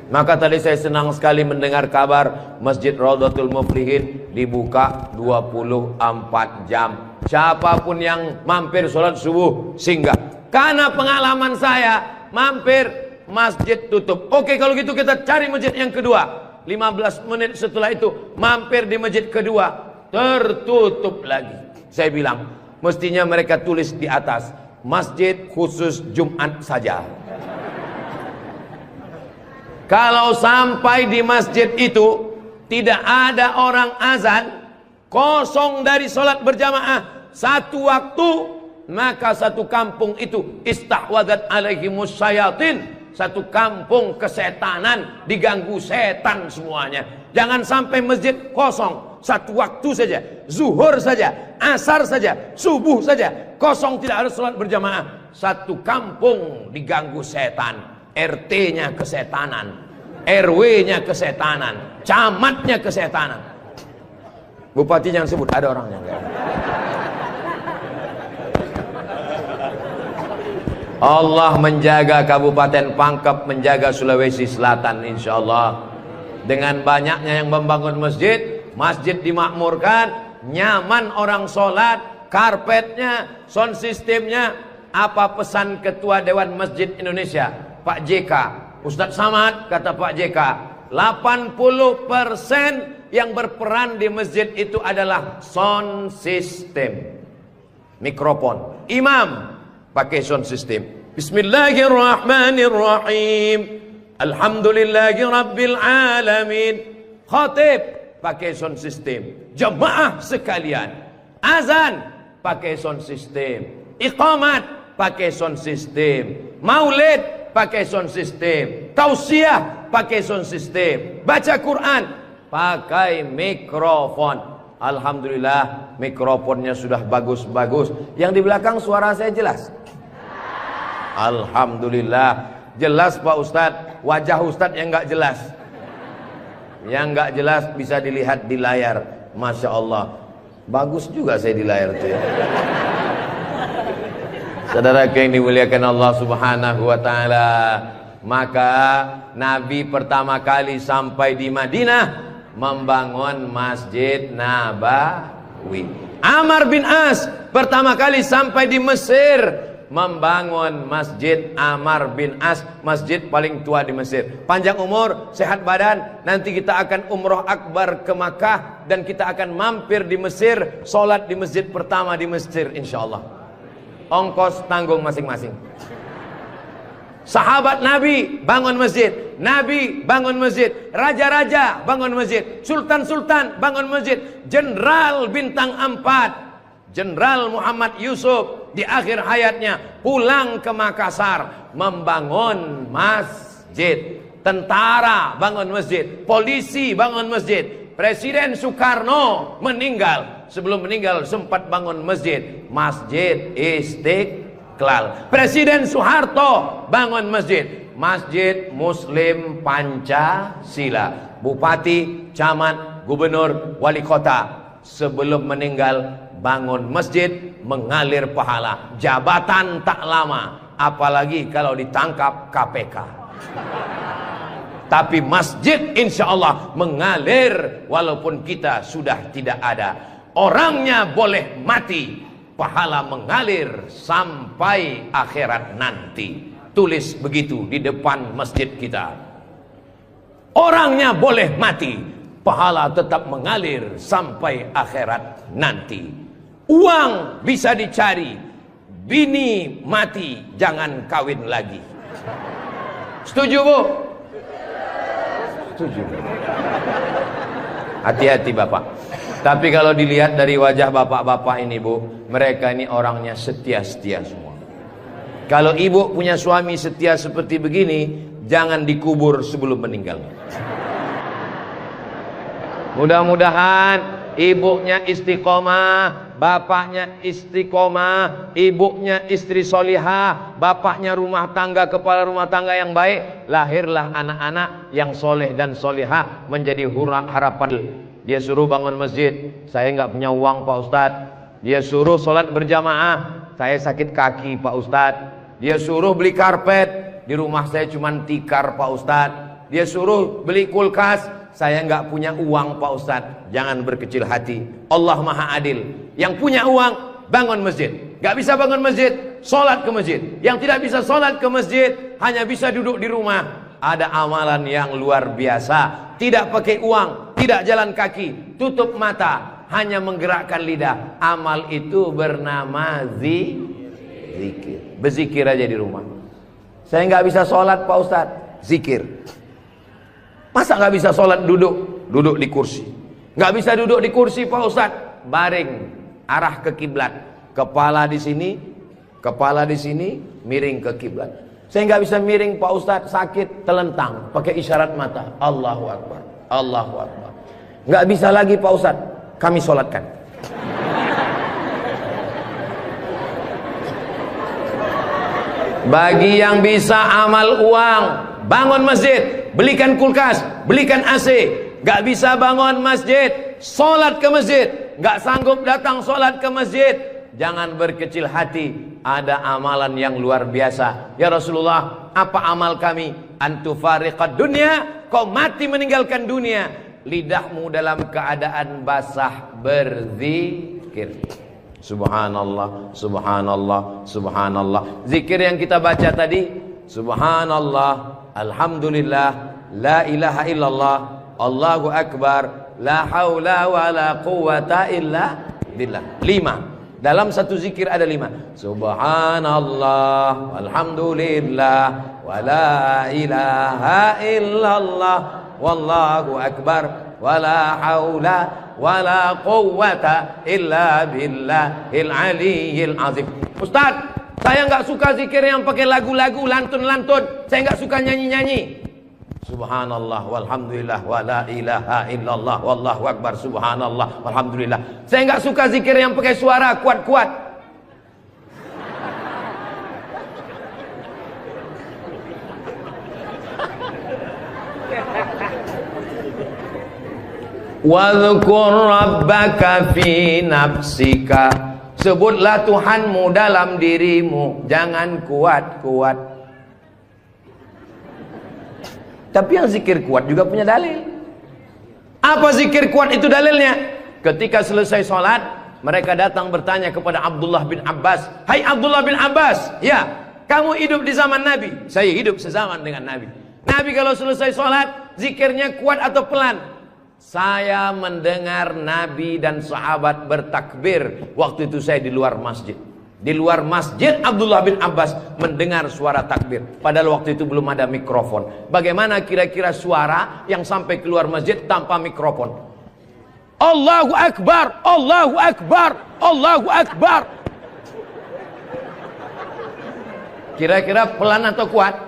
Maka tadi saya senang sekali mendengar kabar Masjid Raudhatul Muflihin dibuka 24 jam. Siapapun yang mampir sholat subuh singgah. Karena pengalaman saya, mampir masjid tutup. Oke, kalau gitu kita cari masjid yang kedua. 15 menit setelah itu mampir di masjid kedua, tertutup lagi. Saya bilang, mestinya mereka tulis di atas, masjid khusus Jumat saja. Kalau sampai di masjid itu tidak ada orang azan, kosong dari sholat berjamaah satu waktu, maka satu kampung itu istahwadat alaihimus syayatin, satu kampung kesetanan, diganggu setan semuanya. Jangan sampai masjid kosong satu waktu saja, zuhur saja, asar saja, subuh saja kosong, tidak harus sholat berjamaah. Satu kampung diganggu setan, RT-nya kesetanan, RW-nya kesetanan, camatnya kesetanan. Bupati jangan sebut, ada orangnya enggak? Allah menjaga Kabupaten Pangkep, menjaga Sulawesi Selatan insyaallah. Dengan banyaknya yang membangun masjid, masjid dimakmurkan, nyaman orang sholat, karpetnya, sound systemnya. Apa pesan Ketua Dewan Masjid Indonesia, Pak JK, Ustadz Samad, kata Pak JK, 80% yang berperan di masjid itu adalah sound system, mikrofon. Imam pakai sound system, Bismillahirrahmanirrahim, Alhamdulillahi Rabbil Alamin. Khatib pakai sound system. Jamaah sekalian, azan pakai sound system, iqamat pakai sound system, maulid pakai sound system, tausiah pakai sound system, baca Quran pakai mikrofon. Alhamdulillah mikrofonnya sudah bagus-bagus. Yang di belakang suara saya jelas? Alhamdulillah jelas Pak Ustadz. Wajah Ustadz yang nggak jelas, yang nggak jelas bisa dilihat di layar. Masya Allah, bagus juga saya di layar tuh ya. Saudara yang dimuliakan Allah Subhanahu wa taala, maka Nabi pertama kali sampai di Madinah membangun Masjid Nabawi. Amr bin As pertama kali sampai di Mesir membangun Masjid Amr bin As, masjid paling tua di Mesir. Panjang umur, sehat badan, nanti kita akan umroh akbar ke Makkah dan kita akan mampir di Mesir, sholat di masjid pertama di Mesir insyaallah. Ongkos tanggung masing-masing. Sahabat Nabi bangun masjid, Nabi bangun masjid, raja-raja bangun masjid, sultan-sultan bangun masjid, jenderal bintang 4, Jenderal Muhammad Yusuf di akhir hayatnya pulang ke Makassar membangun masjid. Tentara bangun masjid, polisi bangun masjid. Presiden Soekarno meninggal, sebelum meninggal sempat bangun masjid, Masjid Istiqlal. Presiden Soeharto bangun masjid, Masjid Muslim Pancasila. Bupati, camat, gubernur, wali kota sebelum meninggal bangun masjid, mengalir pahala. Jabatan tak lama, apalagi kalau ditangkap KPK. Tapi masjid insya Allah mengalir walaupun kita sudah tidak ada. Orangnya boleh mati, pahala mengalir sampai akhirat nanti. Tulis begitu di depan masjid kita. Orangnya boleh mati, pahala tetap mengalir sampai akhirat nanti. Uang bisa dicari, bini mati jangan kawin lagi. Setuju Bu? Setuju. Hati-hati Bapak. Tapi kalau dilihat dari wajah bapak-bapak ini Bu, mereka ini orangnya setia-setia semua. Kalau ibu punya suami setia seperti begini, jangan dikubur sebelum meninggal. Mudah-mudahan ibunya istiqomah, bapaknya istiqomah, ibunya istri solihah, bapaknya rumah tangga, kepala rumah tangga yang baik. Lahirlah anak-anak yang soleh dan solihah menjadi harapan. Dia suruh bangun masjid, saya nggak punya uang Pak Ustadz. Dia suruh sholat berjamaah, saya sakit kaki Pak Ustadz. Dia suruh beli karpet, di rumah saya cuma tikar Pak Ustadz. Dia suruh beli kulkas, saya nggak punya uang Pak Ustadz. Jangan berkecil hati, Allah Maha Adil. Yang punya uang bangun masjid, nggak bisa bangun masjid, sholat ke masjid. Yang tidak bisa sholat ke masjid, hanya bisa duduk di rumah. Ada amalan yang luar biasa, tidak pakai uang, tidak jalan kaki, tutup mata, hanya menggerakkan lidah. Amal itu bernama zikir. Berzikir aja di rumah. Saya nggak bisa sholat Pak Ustadz, zikir. Masa nggak bisa sholat duduk di kursi? Nggak bisa duduk di kursi Pak Ustadz. Baring, arah ke kiblat. Kepala di sini, miring ke kiblat. Saya nggak bisa miring Pak Ustadz, sakit, telentang, pakai isyarat mata. Allahu Akbar, Allahu Akbar. Nggak bisa lagi Pak Ustadz, kami sholatkan. Bagi yang bisa amal uang, bangun masjid, belikan kulkas, belikan AC. Gak bisa bangun masjid, sholat ke masjid. Gak sanggup datang sholat ke masjid, jangan berkecil hati. Ada amalan yang luar biasa. Ya Rasulullah, apa amal kami? Antufariqad dunya, kau mati meninggalkan dunia. Lidahmu dalam keadaan basah berzikir. Subhanallah, subhanallah, subhanallah. Zikir yang kita baca tadi, subhanallah, alhamdulillah, la ilaha illallah, Allahu akbar, la haula wa la quwata illa billah. 5. Dalam satu zikir ada 5. Subhanallah, alhamdulillah, wa la ilaha illallah, wallahu akbar, wa la haula wala quwwata illa billahil aliyyil azim. Ustaz, saya nggak suka zikir yang pakai lagu-lagu lantun-lantun. Saya nggak suka nyanyi-nyanyi. Subhanallah walhamdulillah wala ilaha illallah wallahu akbar, subhanallah walhamdulillah. Saya nggak suka zikir yang pakai suara kuat-kuat. Wadhkur rabbaka fi nafsika. Sebutlah Tuhanmu dalam dirimu, jangan kuat-kuat. Tapi yang zikir kuat juga punya dalil. Apa zikir kuat itu dalilnya? Ketika selesai sholat, mereka datang bertanya kepada Abdullah bin Abbas. Hai Abdullah bin Abbas, ya, kamu hidup di zaman Nabi. Saya hidup sezaman dengan Nabi. Nabi kalau selesai sholat, zikirnya kuat atau pelan? Saya mendengar Nabi dan sahabat bertakbir. Waktu itu saya di luar masjid. Di luar masjid Abdullah bin Abbas mendengar suara takbir. Padahal waktu itu belum ada mikrofon. Bagaimana kira-kira suara yang sampai keluar masjid tanpa mikrofon? Allahu Akbar, Allahu Akbar, Allahu Akbar. Kira-kira pelan atau kuat?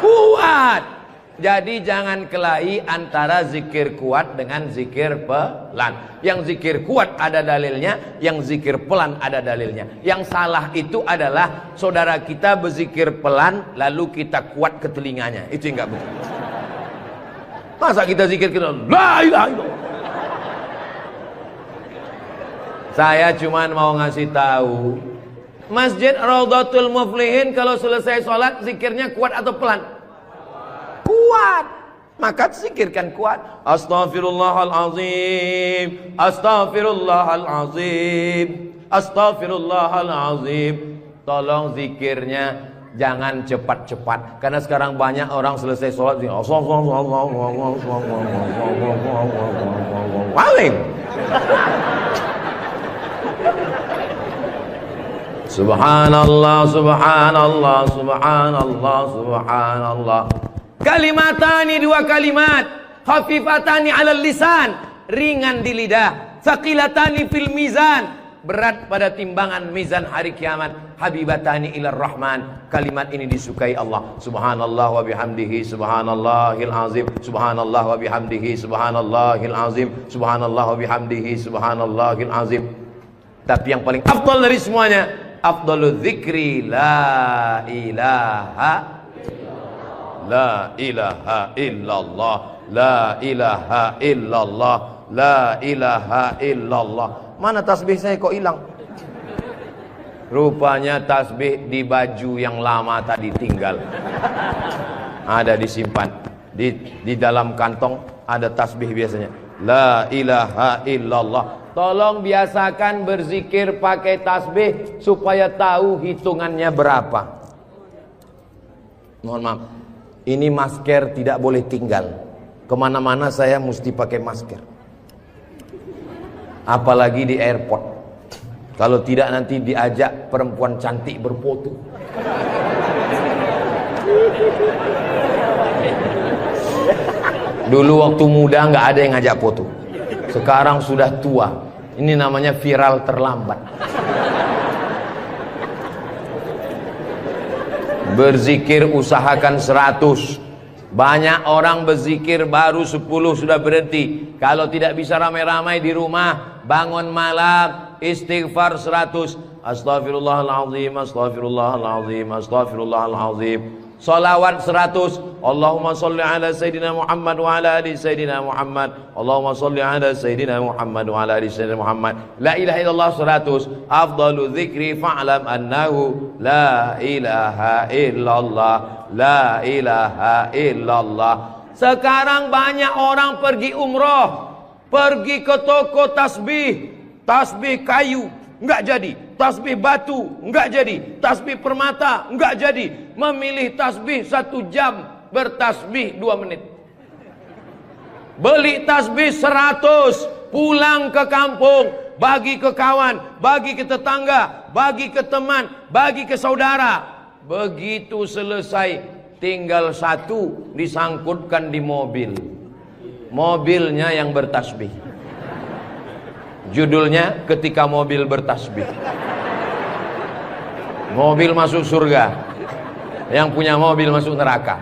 Kuat. Jadi jangan kelahi antara zikir kuat dengan zikir pelan. Yang zikir kuat ada dalilnya, yang zikir pelan ada dalilnya. Yang salah itu adalah saudara kita berzikir pelan lalu kita kuat ke telinganya. Itu yang enggak betul. Masa kita zikir kita la ilaha illallah. Saya cuman mau ngasih tahu, Masjid Raudhatul Muflihin kalau selesai sholat zikirnya kuat atau pelan? Kuat. Maka zikirkan kuat. Astaghfirullahalazim, astaghfirullahalazim, astaghfirullahalazim. Tolong zikirnya jangan cepat-cepat. Karena sekarang banyak orang selesai sholat paling. Subhanallah, subhanallah, subhanallah, subhanallah. Kalimatani, 2 kalimat. Khafifatani 'alal lisan, ringan di lidah. Tsaqilatani fil mizan, berat pada timbangan mizan hari kiamat. Habibatani ilar rahman, kalimat ini disukai Allah. Subhanallah wa bihamdihi subhanallahil azim, subhanallah wa bihamdihi subhanallahil azim, subhanallah wa bihamdihi subhanallahil azim. Tapi yang paling afdal dari semuanya, afdalul dzikri la ilaha la ilaha illallah, la ilaha illallah, la ilaha illallah. Mana tasbih saya kok hilang? Rupanya tasbih di baju yang lama tadi tinggal. Ada disimpan di dalam kantong, ada tasbih biasanya. La ilaha illallah. Tolong biasakan berzikir pakai tasbih supaya tahu hitungannya berapa. Mohon maaf, ini masker tidak boleh tinggal. Kemana-mana saya mesti pakai masker. Apalagi di airport. Kalau tidak nanti diajak perempuan cantik berfoto. Dulu waktu muda nggak ada yang ngajak foto. Sekarang sudah tua. Ini namanya viral terlambat. Berzikir usahakan 100. Banyak orang berzikir baru 10 sudah berhenti. Kalau tidak bisa ramai-ramai di rumah, bangun malam istighfar 100. Astaghfirullahaladzim, astaghfirullahaladzim, astaghfirullahaladzim. Salawat 100. Allahumma salli ala Sayyidina Muhammad wa ala ali Sayyidina Muhammad. Allahumma salli ala Sayyidina Muhammad wa ala ali Sayyidina Muhammad. La ilaha illallah 100. Afdalu dzikri fa'lam annahu la ilaha illallah. La ilaha illallah. Sekarang banyak orang pergi umroh, pergi ke toko tasbih. Tasbih kayu enggak jadi, tasbih batu enggak jadi, tasbih permata enggak jadi. Memilih tasbih 1 jam, bertasbih 2 menit. Beli tasbih 100, pulang ke kampung, bagi ke kawan, bagi ke tetangga, bagi ke teman, bagi ke saudara. Begitu selesai, tinggal 1 disangkutkan di mobil. Mobilnya yang bertasbih. Judulnya ketika mobil bertasbih. Mobil masuk surga, yang punya mobil masuk neraka.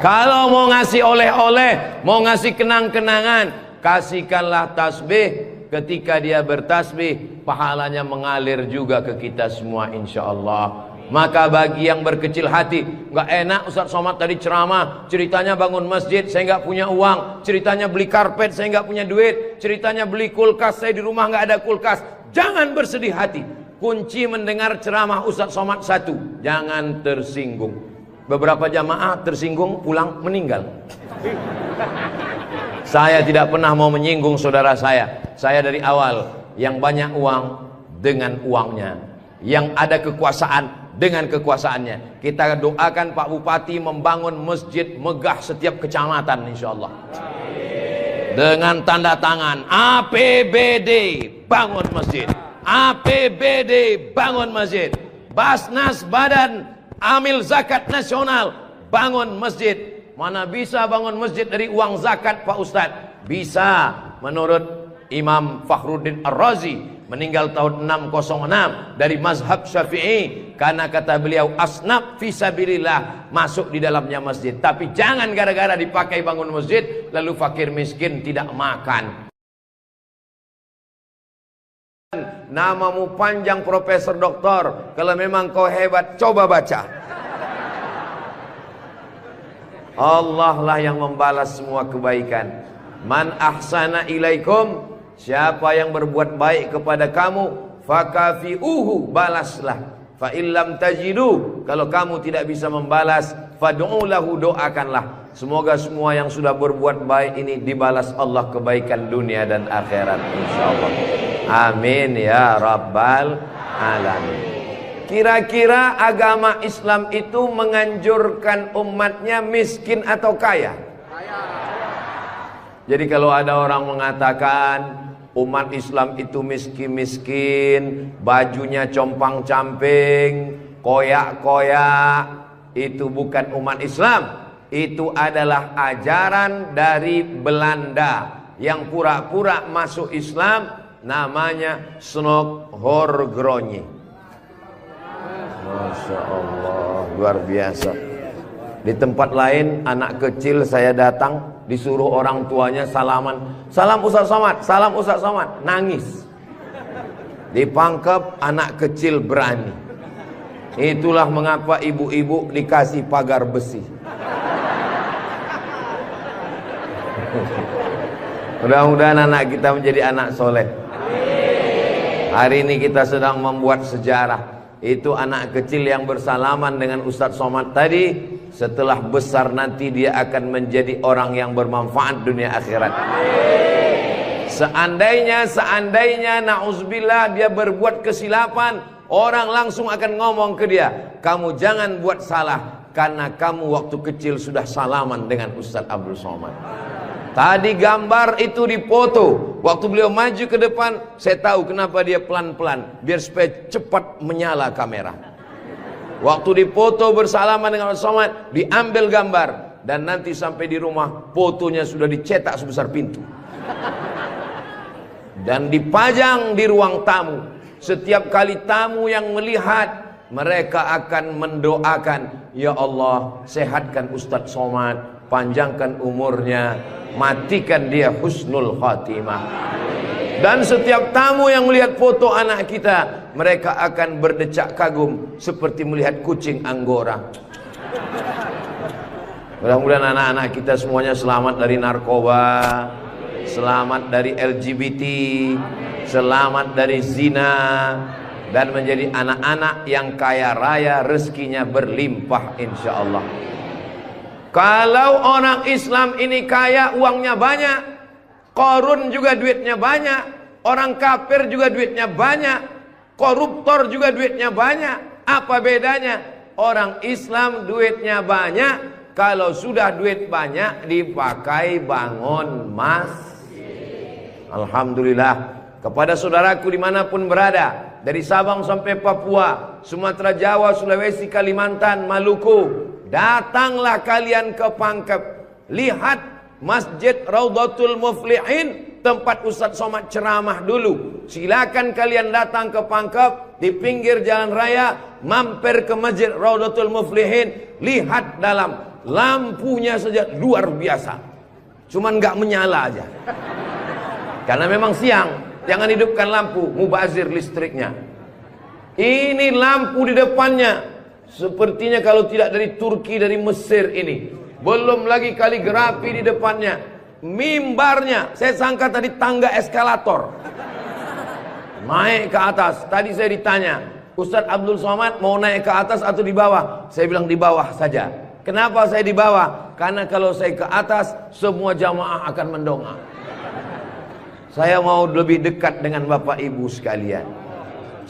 Kalau mau ngasih oleh-oleh, mau ngasih kenang-kenangan, kasihkanlah tasbih. Ketika dia bertasbih, pahalanya mengalir juga ke kita semua insyaallah. Maka bagi yang berkecil hati, nggak enak Ustaz Somad tadi ceramah, ceritanya bangun masjid, saya nggak punya uang, ceritanya beli karpet, saya nggak punya duit, ceritanya beli kulkas, saya di rumah nggak ada kulkas. Jangan bersedih hati. Kunci mendengar ceramah Ustaz Somad 1, jangan tersinggung. Beberapa jamaah tersinggung, pulang meninggal. Saya tidak pernah mau menyinggung saudara saya. Saya dari awal, yang banyak uang dengan uangnya, yang ada kekuasaan dengan kekuasaannya. Kita doakan Pak Bupati membangun masjid megah setiap kecamatan insyaallah. Dengan tanda tangan APBD bangun masjid, APBD bangun masjid, Basnas Badan Amil Zakat Nasional bangun masjid. Mana bisa bangun masjid dari uang zakat Pak Ustadz? Bisa. Menurut Imam Fakhruddin Ar-Razi, meninggal tahun 606, dari mazhab Syafi'i, karena kata beliau asnaf fisabilillah, masuk di dalamnya masjid. Tapi jangan gara-gara dipakai bangun masjid lalu fakir miskin tidak makan. Namamu panjang Profesor Doktor, kalau memang kau hebat coba baca. Allah lah yang membalas semua kebaikan. Man ahsana ilaikum, siapa yang berbuat baik kepada kamu, fakafi'uhu, balaslah. Fa illam tajidu, kalau kamu tidak bisa membalas, fad'u lahu, doakanlah. Semoga semua yang sudah berbuat baik ini dibalas Allah kebaikan dunia dan akhirat insyaallah. Amin ya rabbal alamin. Kira-kira agama Islam itu menganjurkan umatnya miskin atau kaya? Jadi kalau ada orang mengatakan umat Islam itu miskin-miskin, bajunya compang-camping, koyak-koyak, itu bukan umat Islam. Itu adalah ajaran dari Belanda yang pura-pura masuk Islam, namanya Snokhorgronni. Masya Allah, luar biasa. Di tempat lain anak kecil saya datang, disuruh orang tuanya salaman, salam Ustaz Somad, salam Ustaz Somad, nangis. Dipangkep anak kecil berani. Itulah mengapa ibu-ibu dikasih pagar besi. Mudah-mudahan anak kita menjadi anak soleh. Hari ini kita sedang membuat sejarah. Itu anak kecil yang bersalaman dengan Ustadz Somad tadi, setelah besar nanti dia akan menjadi orang yang bermanfaat dunia akhirat. Seandainya na'udzubillah dia berbuat kesilapan, orang langsung akan ngomong ke dia, kamu jangan buat salah, karena kamu waktu kecil sudah salaman dengan Ustadz Abdul Somad. Tadi gambar itu dipoto. Waktu beliau maju ke depan, saya tahu kenapa dia pelan-pelan, biar supaya cepat menyala kamera. Waktu dipoto bersalaman dengan Ustaz Somad, diambil gambar. dan nanti sampai di rumah fotonya sudah dicetak sebesar pintu dan dipajang di ruang tamu. Setiap kali tamu yang melihat, mereka akan mendoakan, ya Allah, sehatkan Ustadz Somad, panjangkan umurnya, matikan dia husnul khatimah. Dan setiap tamu yang melihat foto anak kita, mereka akan berdecak kagum seperti melihat kucing Anggora. Mudah-mudahan anak-anak kita semuanya selamat dari narkoba, selamat dari LGBT, selamat dari zina, dan menjadi anak-anak yang kaya raya, rezekinya berlimpah insyaallah. Kalau orang Islam ini kaya, uangnya banyak, Qarun juga duitnya banyak, orang kafir juga duitnya banyak, koruptor juga duitnya banyak. Apa bedanya? Orang Islam duitnya banyak, kalau sudah duit banyak dipakai bangun masjid. Alhamdulillah. Kepada saudaraku dimanapun berada, dari Sabang sampai Papua, Sumatera, Jawa, Sulawesi, Kalimantan, Maluku, datanglah kalian ke Pangkep. Lihat Masjid Raudhatul Muflihin, tempat Ustadz Somad ceramah dulu. Silakan kalian datang ke Pangkep, di pinggir jalan raya, mampir ke Masjid Raudhatul Muflihin. Lihat dalam, lampunya saja luar biasa, cuman nggak menyala aja karena memang siang. Jangan hidupkan lampu, mubazir listriknya. Ini lampu di depannya sepertinya kalau tidak dari Turki, dari Mesir ini. Belum lagi kaligrafi di depannya. Mimbarnya, saya sangka tadi tangga eskalator naik ke atas. Tadi saya ditanya, Ustadz Abdul Somad mau naik ke atas atau di bawah? Saya bilang di bawah saja. Kenapa saya di bawah? Karena kalau saya ke atas, semua jamaah akan mendongak. Saya mau lebih dekat dengan Bapak Ibu sekalian.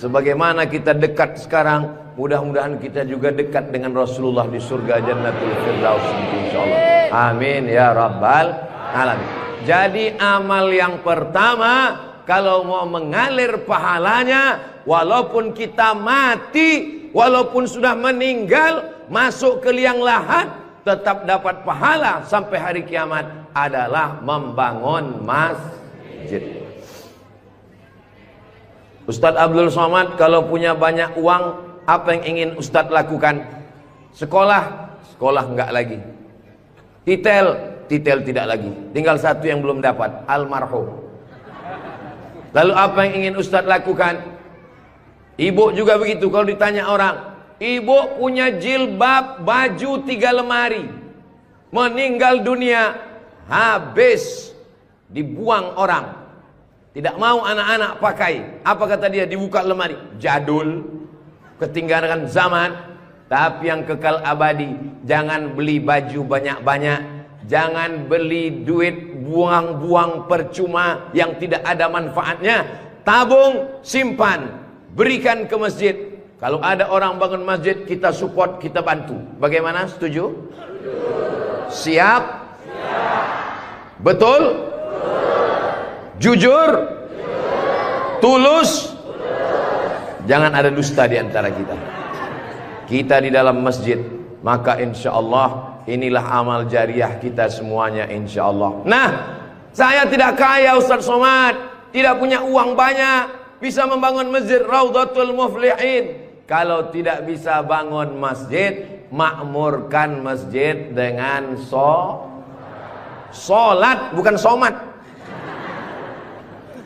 Sebagaimana kita dekat sekarang, mudah-mudahan kita juga dekat dengan Rasulullah di surga Jannatul Firdaus insyaallah. Amin ya rabbal alamin. Jadi amal yang pertama, kalau mau mengalir pahalanya, walaupun kita mati, walaupun sudah meninggal, masuk ke liang lahat, tetap dapat pahala sampai hari kiamat, adalah membangun masjid. Ustadz Abdul Somad kalau punya banyak uang, apa yang ingin Ustadz lakukan? Sekolah, sekolah enggak lagi. Titel, titel tidak lagi. Tinggal satu yang belum dapat, almarhum. Lalu apa yang ingin Ustadz lakukan? Ibu juga begitu. Kalau ditanya orang, ibu punya jilbab, baju 3 lemari, meninggal dunia, habis, dibuang orang, tidak mau anak-anak pakai. Apa kata dia? Dibuka lemari, jadul, ketinggalan zaman. Tapi yang kekal abadi, jangan beli baju banyak-banyak, jangan beli duit buang-buang percuma yang tidak ada manfaatnya. Tabung, simpan, berikan ke masjid. Kalau ada orang bangun masjid, kita support, kita bantu. Bagaimana? Setuju? Siap? Betul? Jujur? Tulus? Jangan ada dusta di antara kita. Kita di dalam masjid, maka insya Allah inilah amal jariah kita semuanya insya Allah. Nah, saya tidak kaya Ustadz Somad, tidak punya uang banyak, bisa membangun masjid Raudhatul Muflihin. Kalau tidak bisa bangun masjid, makmurkan masjid dengan sholat, bukan somat.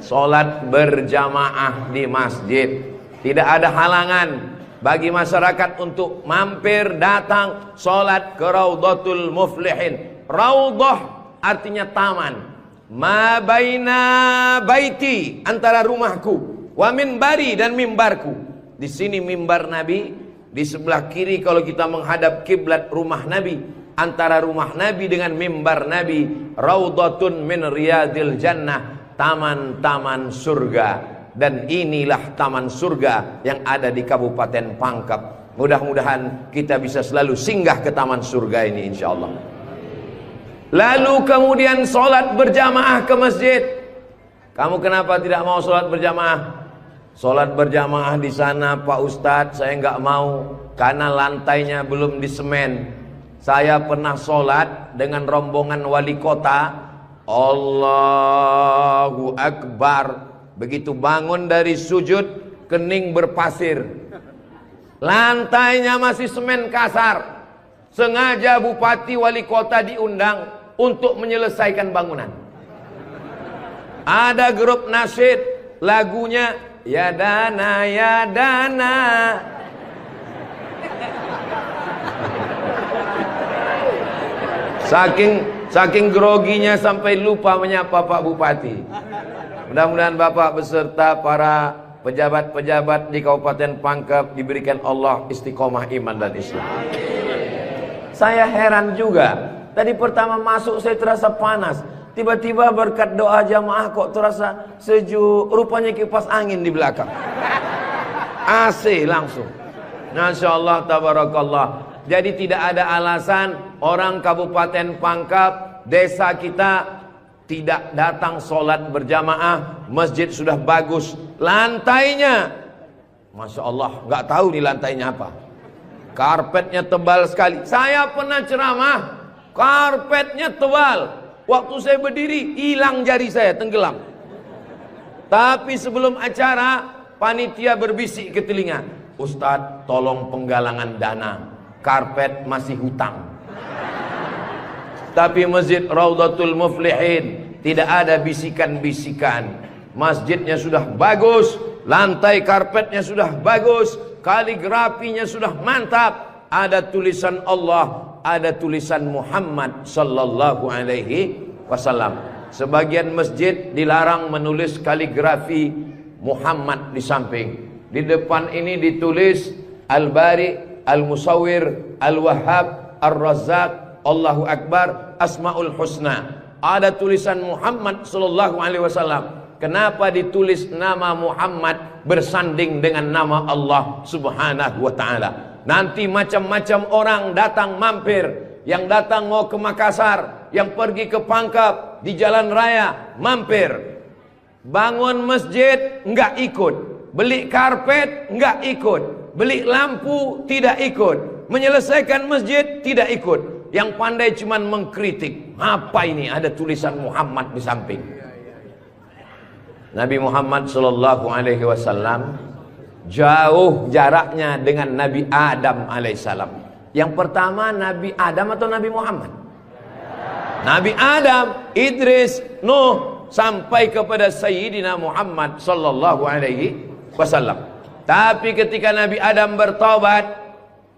Sholat berjamaah di masjid. Tidak ada halangan bagi masyarakat untuk mampir datang sholat ke Raudhatul Muflihin. Raudhah artinya taman. Ma baina baiti, antara rumahku, wa minbari, dan mimbarku. Di sini mimbar Nabi, di sebelah kiri kalau kita menghadap kiblat rumah Nabi. Antara rumah Nabi dengan mimbar Nabi, Raudhatun min riyadil jannah, taman-taman surga. Dan inilah taman surga yang ada di Kabupaten Pangkep. Mudah-mudahan kita bisa selalu singgah ke taman surga ini insyaallah. Lalu kemudian sholat berjamaah ke masjid. Kamu kenapa tidak mau sholat berjamaah? Sholat berjamaah di sana Pak Ustadz, saya nggak mau karena lantainya belum disemen. Saya pernah sholat dengan rombongan wali kota. Allahu Akbar. Begitu bangun dari sujud, kening berpasir. Lantainya masih semen kasar. Sengaja bupati wali kota diundang untuk menyelesaikan bangunan. Ada grup nasyid, lagunya Ya Dana Ya Dana. Saking groginya sampai lupa menyapa Pak Bupati. Mudah-mudahan Bapak beserta para pejabat-pejabat di Kabupaten Pangkep diberikan Allah istiqomah iman dan Islam. Saya heran juga. Tadi pertama masuk saya terasa panas. Tiba-tiba berkat doa jamaah kok terasa sejuk. Rupanya kipas angin di belakang. AC langsung. Masya Allah, tabarakallah. Jadi tidak ada alasan orang Kabupaten Pangkep, desa kita tidak datang sholat berjamaah. Masjid sudah bagus, lantainya Masya Allah, nggak tahu nih lantainya apa. Karpetnya tebal sekali. Saya pernah ceramah, karpetnya tebal. Waktu saya berdiri, hilang jari saya, tenggelam. Tapi sebelum acara, panitia berbisik ke telinga, Ustadz tolong penggalangan dana, karpet masih hutang. Tapi Masjid Raudhatul Muflihin tidak ada bisikan-bisikan. Masjidnya sudah bagus, lantai karpetnya sudah bagus, kaligrafinya sudah mantap. Ada tulisan Allah, ada tulisan Muhammad sallallahu alaihi wasallam. Sebagian masjid dilarang menulis kaligrafi Muhammad di samping. Di depan ini ditulis Al-Bari, Al-Musawwir, Al-Wahhab, Ar-Razzaq, Allahu Akbar, Asmaul Husna. Ada tulisan Muhammad sallallahu alaihi wasallam. Kenapa ditulis nama Muhammad bersanding dengan nama Allah Subhanahu wa taala? Nanti macam-macam orang datang mampir. Yang datang mau ke Makassar, yang pergi ke Pangkep, di jalan raya mampir. Bangun masjid enggak ikut, beli karpet enggak ikut, beli lampu tidak ikut, menyelesaikan masjid tidak ikut. Yang pandai cuman mengkritik. Apa ini ada tulisan Muhammad di samping? Nabi Muhammad sallallahu alaihi wasallam jauh jaraknya dengan Nabi Adam alaihissalam. Yang pertama Nabi Adam atau Nabi Muhammad? Nabi Adam, Idris, Nuh, sampai kepada Sayyidina Muhammad sallallahu alaihi wasallam. Tapi ketika Nabi Adam bertobat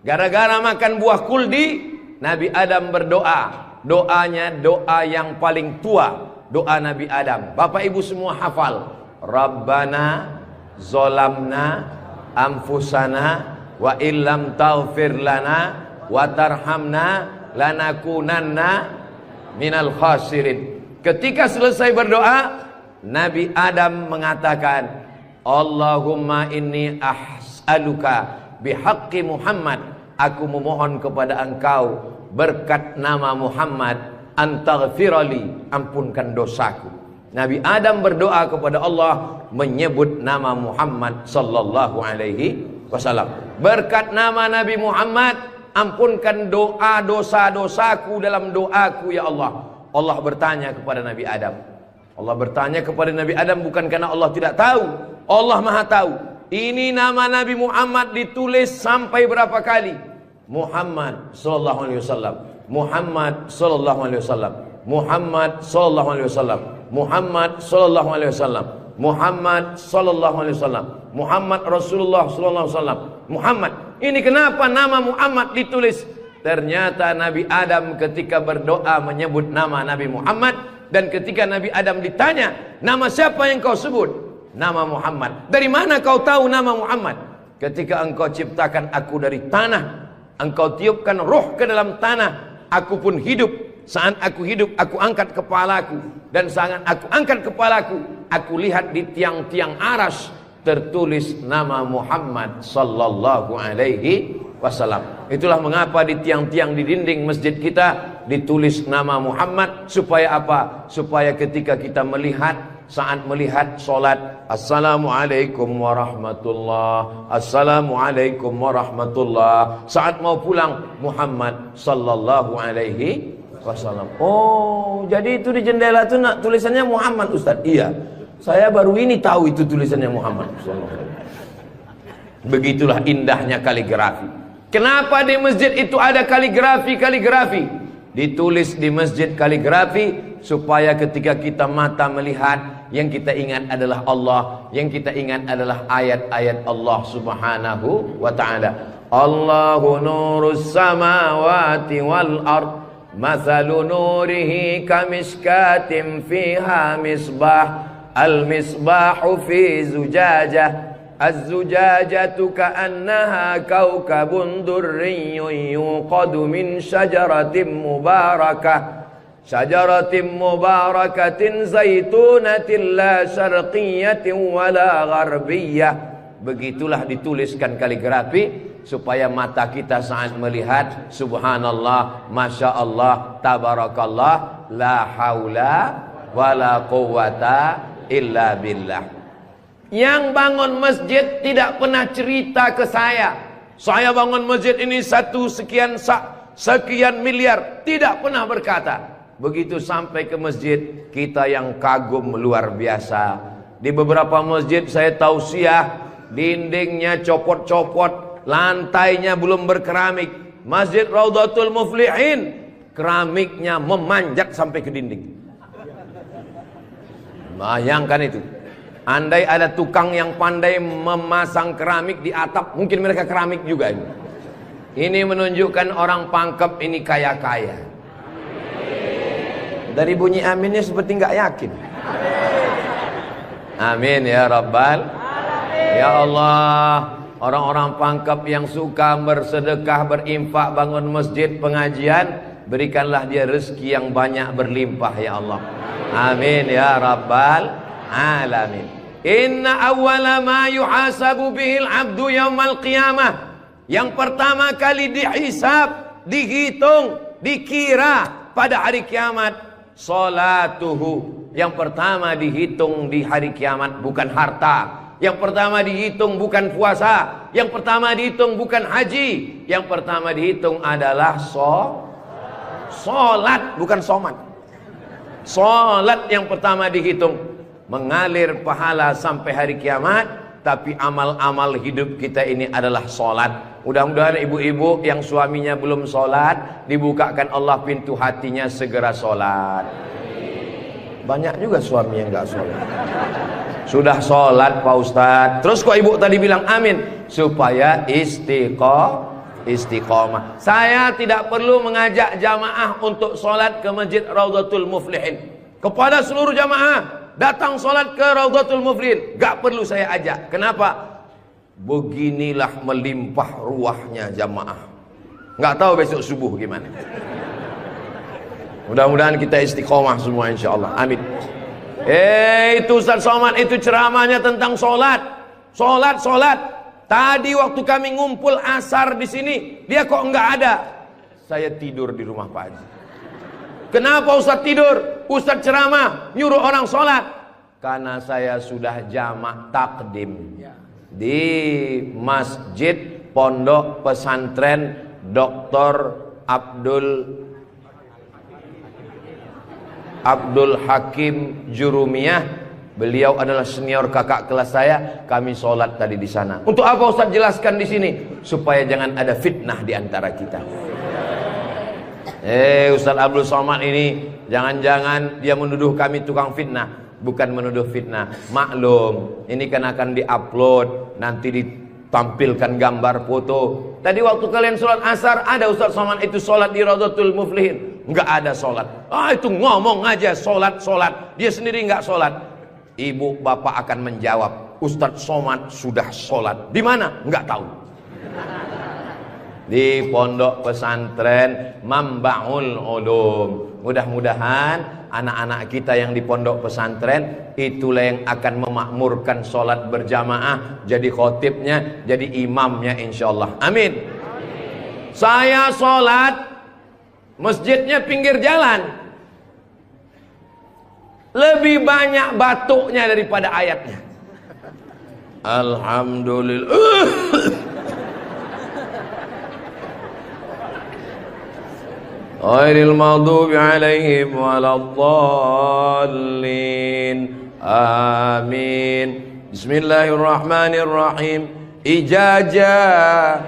gara-gara makan buah kuldi, Nabi Adam berdoa. Doanya doa yang paling tua, doa Nabi Adam. Bapak Ibu semua hafal. Rabbana zolamna anfusana wa illam taghfir lana wa tarhamna lanakunanna minal khasirin. Ketika selesai berdoa, Nabi Adam mengatakan, Allahumma inni as'aluka bihaqqi Muhammad. Aku memohon kepada engkau berkat nama Muhammad, antaghfirali, ampunkan dosaku. Nabi Adam berdoa kepada Allah menyebut nama Muhammad sallallahu alaihi wasallam. Berkat nama Nabi Muhammad, ampunkan doa dosa-dosaku dalam doaku ya Allah. Allah bertanya kepada Nabi Adam. Allah bertanya kepada Nabi Adam bukan karena Allah tidak tahu. Allah Maha tahu. Ini nama Nabi Muhammad ditulis sampai berapa kali? Muhammad sallallahu alaihi wasallam. Muhammad sallallahu alaihi wasallam. Muhammad sallallahu alaihi wasallam. Muhammad sallallahu alaihi wasallam. Muhammad sallallahu alaihi wasallam. Muhammad Rasulullah sallallahu alaihi wasallam. Muhammad. Ini kenapa nama Muhammad ditulis? Ternyata Nabi Adam ketika berdoa menyebut nama Nabi Muhammad, dan ketika Nabi Adam ditanya, nama siapa yang kau sebut? Nama Muhammad. Dari mana kau tahu nama Muhammad? Ketika engkau ciptakan aku dari tanah, engkau tiupkan roh ke dalam tanah, aku pun hidup. Saat aku hidup, aku angkat kepalaku. Dan saat aku angkat kepalaku, aku lihat di tiang-tiang aras tertulis nama Muhammad sallallahu alaihi wasallam. Itulah mengapa di tiang-tiang di dinding masjid kita ditulis nama Muhammad. Supaya apa? Supaya ketika kita melihat saat melihat solat, Assalamualaikum warahmatullah, Assalamualaikum warahmatullah. Saat mau pulang, Muhammad sallallahu alaihi wasallam. Oh, jadi itu di jendela itu tulisannya Muhammad, Ustaz. Iya, saya baru ini tahu itu tulisannya Muhammad sallallahu alaihi wasallam. Begitulah indahnya kaligrafi. Kenapa di masjid itu ada kaligrafi? Ditulis di masjid kaligrafi supaya ketika kita mata melihat, yang kita ingat adalah Allah, yang kita ingat adalah ayat-ayat Allah Subhanahu wa ta'ala. Allahu nurus samawati wal ard, mathalu nurihi kamishkatin fiha misbah, al misbahu fi zujajah, الزجاجة كأنها كوكب دري يوقد من شجرة مباركة زيتونة لا شرقية ولا غربية. Begitulah dituliskan kaligrafi supaya mata kita saat melihat, subhanallah, masya Allah, tabarakallah, la haula wala quwata illa billah. Yang bangun masjid tidak pernah cerita ke saya bangun masjid ini sekian miliar. Tidak pernah berkata. Begitu sampai ke masjid, kita yang kagum luar biasa. Di beberapa masjid saya tausiah, dindingnya copot-copot, lantainya belum berkeramik. Masjid Raudhatul Muflihin, keramiknya memanjat sampai ke dinding. Bayangkan itu. Andai ada tukang yang pandai memasang keramik di atap, mungkin mereka keramik juga ini. Ini menunjukkan orang Pangkep ini kaya-kaya. Dari bunyi aminnya seperti nggak yakin. Amin ya Rabbal. Ya Allah, orang-orang Pangkep yang suka bersedekah, berinfak, bangun masjid, pengajian, berikanlah dia rezeki yang banyak berlimpah ya Allah. Amin ya Rabbal alamin. Inna awwala ma yuhasabu bihil abdu yaumal qiyamah. Yang pertama kali dihisab, dihitung, dikira pada hari kiamat, salatuhu. Yang pertama dihitung di hari kiamat bukan harta. Yang pertama dihitung bukan puasa. Yang pertama dihitung bukan haji. Yang pertama dihitung adalah solat, bukan somat. Solat yang pertama dihitung. Mengalir pahala sampai hari kiamat. Tapi amal-amal hidup kita ini adalah solat. Mudah-mudahan ibu-ibu yang suaminya belum solat, dibukakan Allah pintu hatinya segera solat. Banyak juga suami yang gak solat. Sudah solat Pak Ustadz, terus kok ibu tadi bilang amin? Supaya istiqomah. Saya tidak perlu mengajak jamaah untuk solat ke Masjid Raudhatul Muflihin. Kepada seluruh jamaah, datang solat ke Raudhatul Muflihin, gak perlu saya ajak. Kenapa? Beginilah melimpah ruahnya jamaah. Gak tahu besok subuh gimana. Mudah-mudahan kita istiqomah semua insyaallah. Amin. Itu Ustaz Somad itu ceramahnya tentang solat. Solat. Tadi waktu kami ngumpul asar di sini, dia kok nggak ada. Saya tidur di rumah Pak Haji. Kenapa Ustaz tidur? Ustaz ceramah nyuruh orang solat. Karena saya sudah jamak takdim di Masjid Pondok Pesantren Dr. Abdul Hakim Jurumiyah. Beliau adalah senior kakak kelas saya. Kami sholat tadi di sana. Untuk apa Ustaz jelaskan di sini? Supaya jangan ada fitnah di antara kita. Ustaz Abdul Somad ini jangan-jangan dia menuduh kami tukang fitnah. Bukan menuduh fitnah. Maklum, ini kan akan diupload, nanti ditampilkan gambar foto. Tadi waktu kalian sholat asar, ada Ustaz Somad itu sholat di Raudhatul Muflihin. Enggak ada sholat. Itu ngomong aja sholat. Dia sendiri enggak sholat. Ibu bapak akan menjawab, Ustaz Somad sudah sholat. Di mana? Enggak tahu. Di Pondok Pesantren Mambaul Ulum. Mudah-mudahan anak-anak kita yang di pondok pesantren itulah yang akan memakmurkan sholat berjamaah, jadi khotibnya, jadi imamnya insyaallah. Amin. Saya sholat, masjidnya pinggir jalan. Lebih banyak batuknya daripada ayatnya. Alhamdulillah. Ghairil maghdubi alaihim waladdallin. Amin. Bismillahirrahmanirrahim. Ijazah.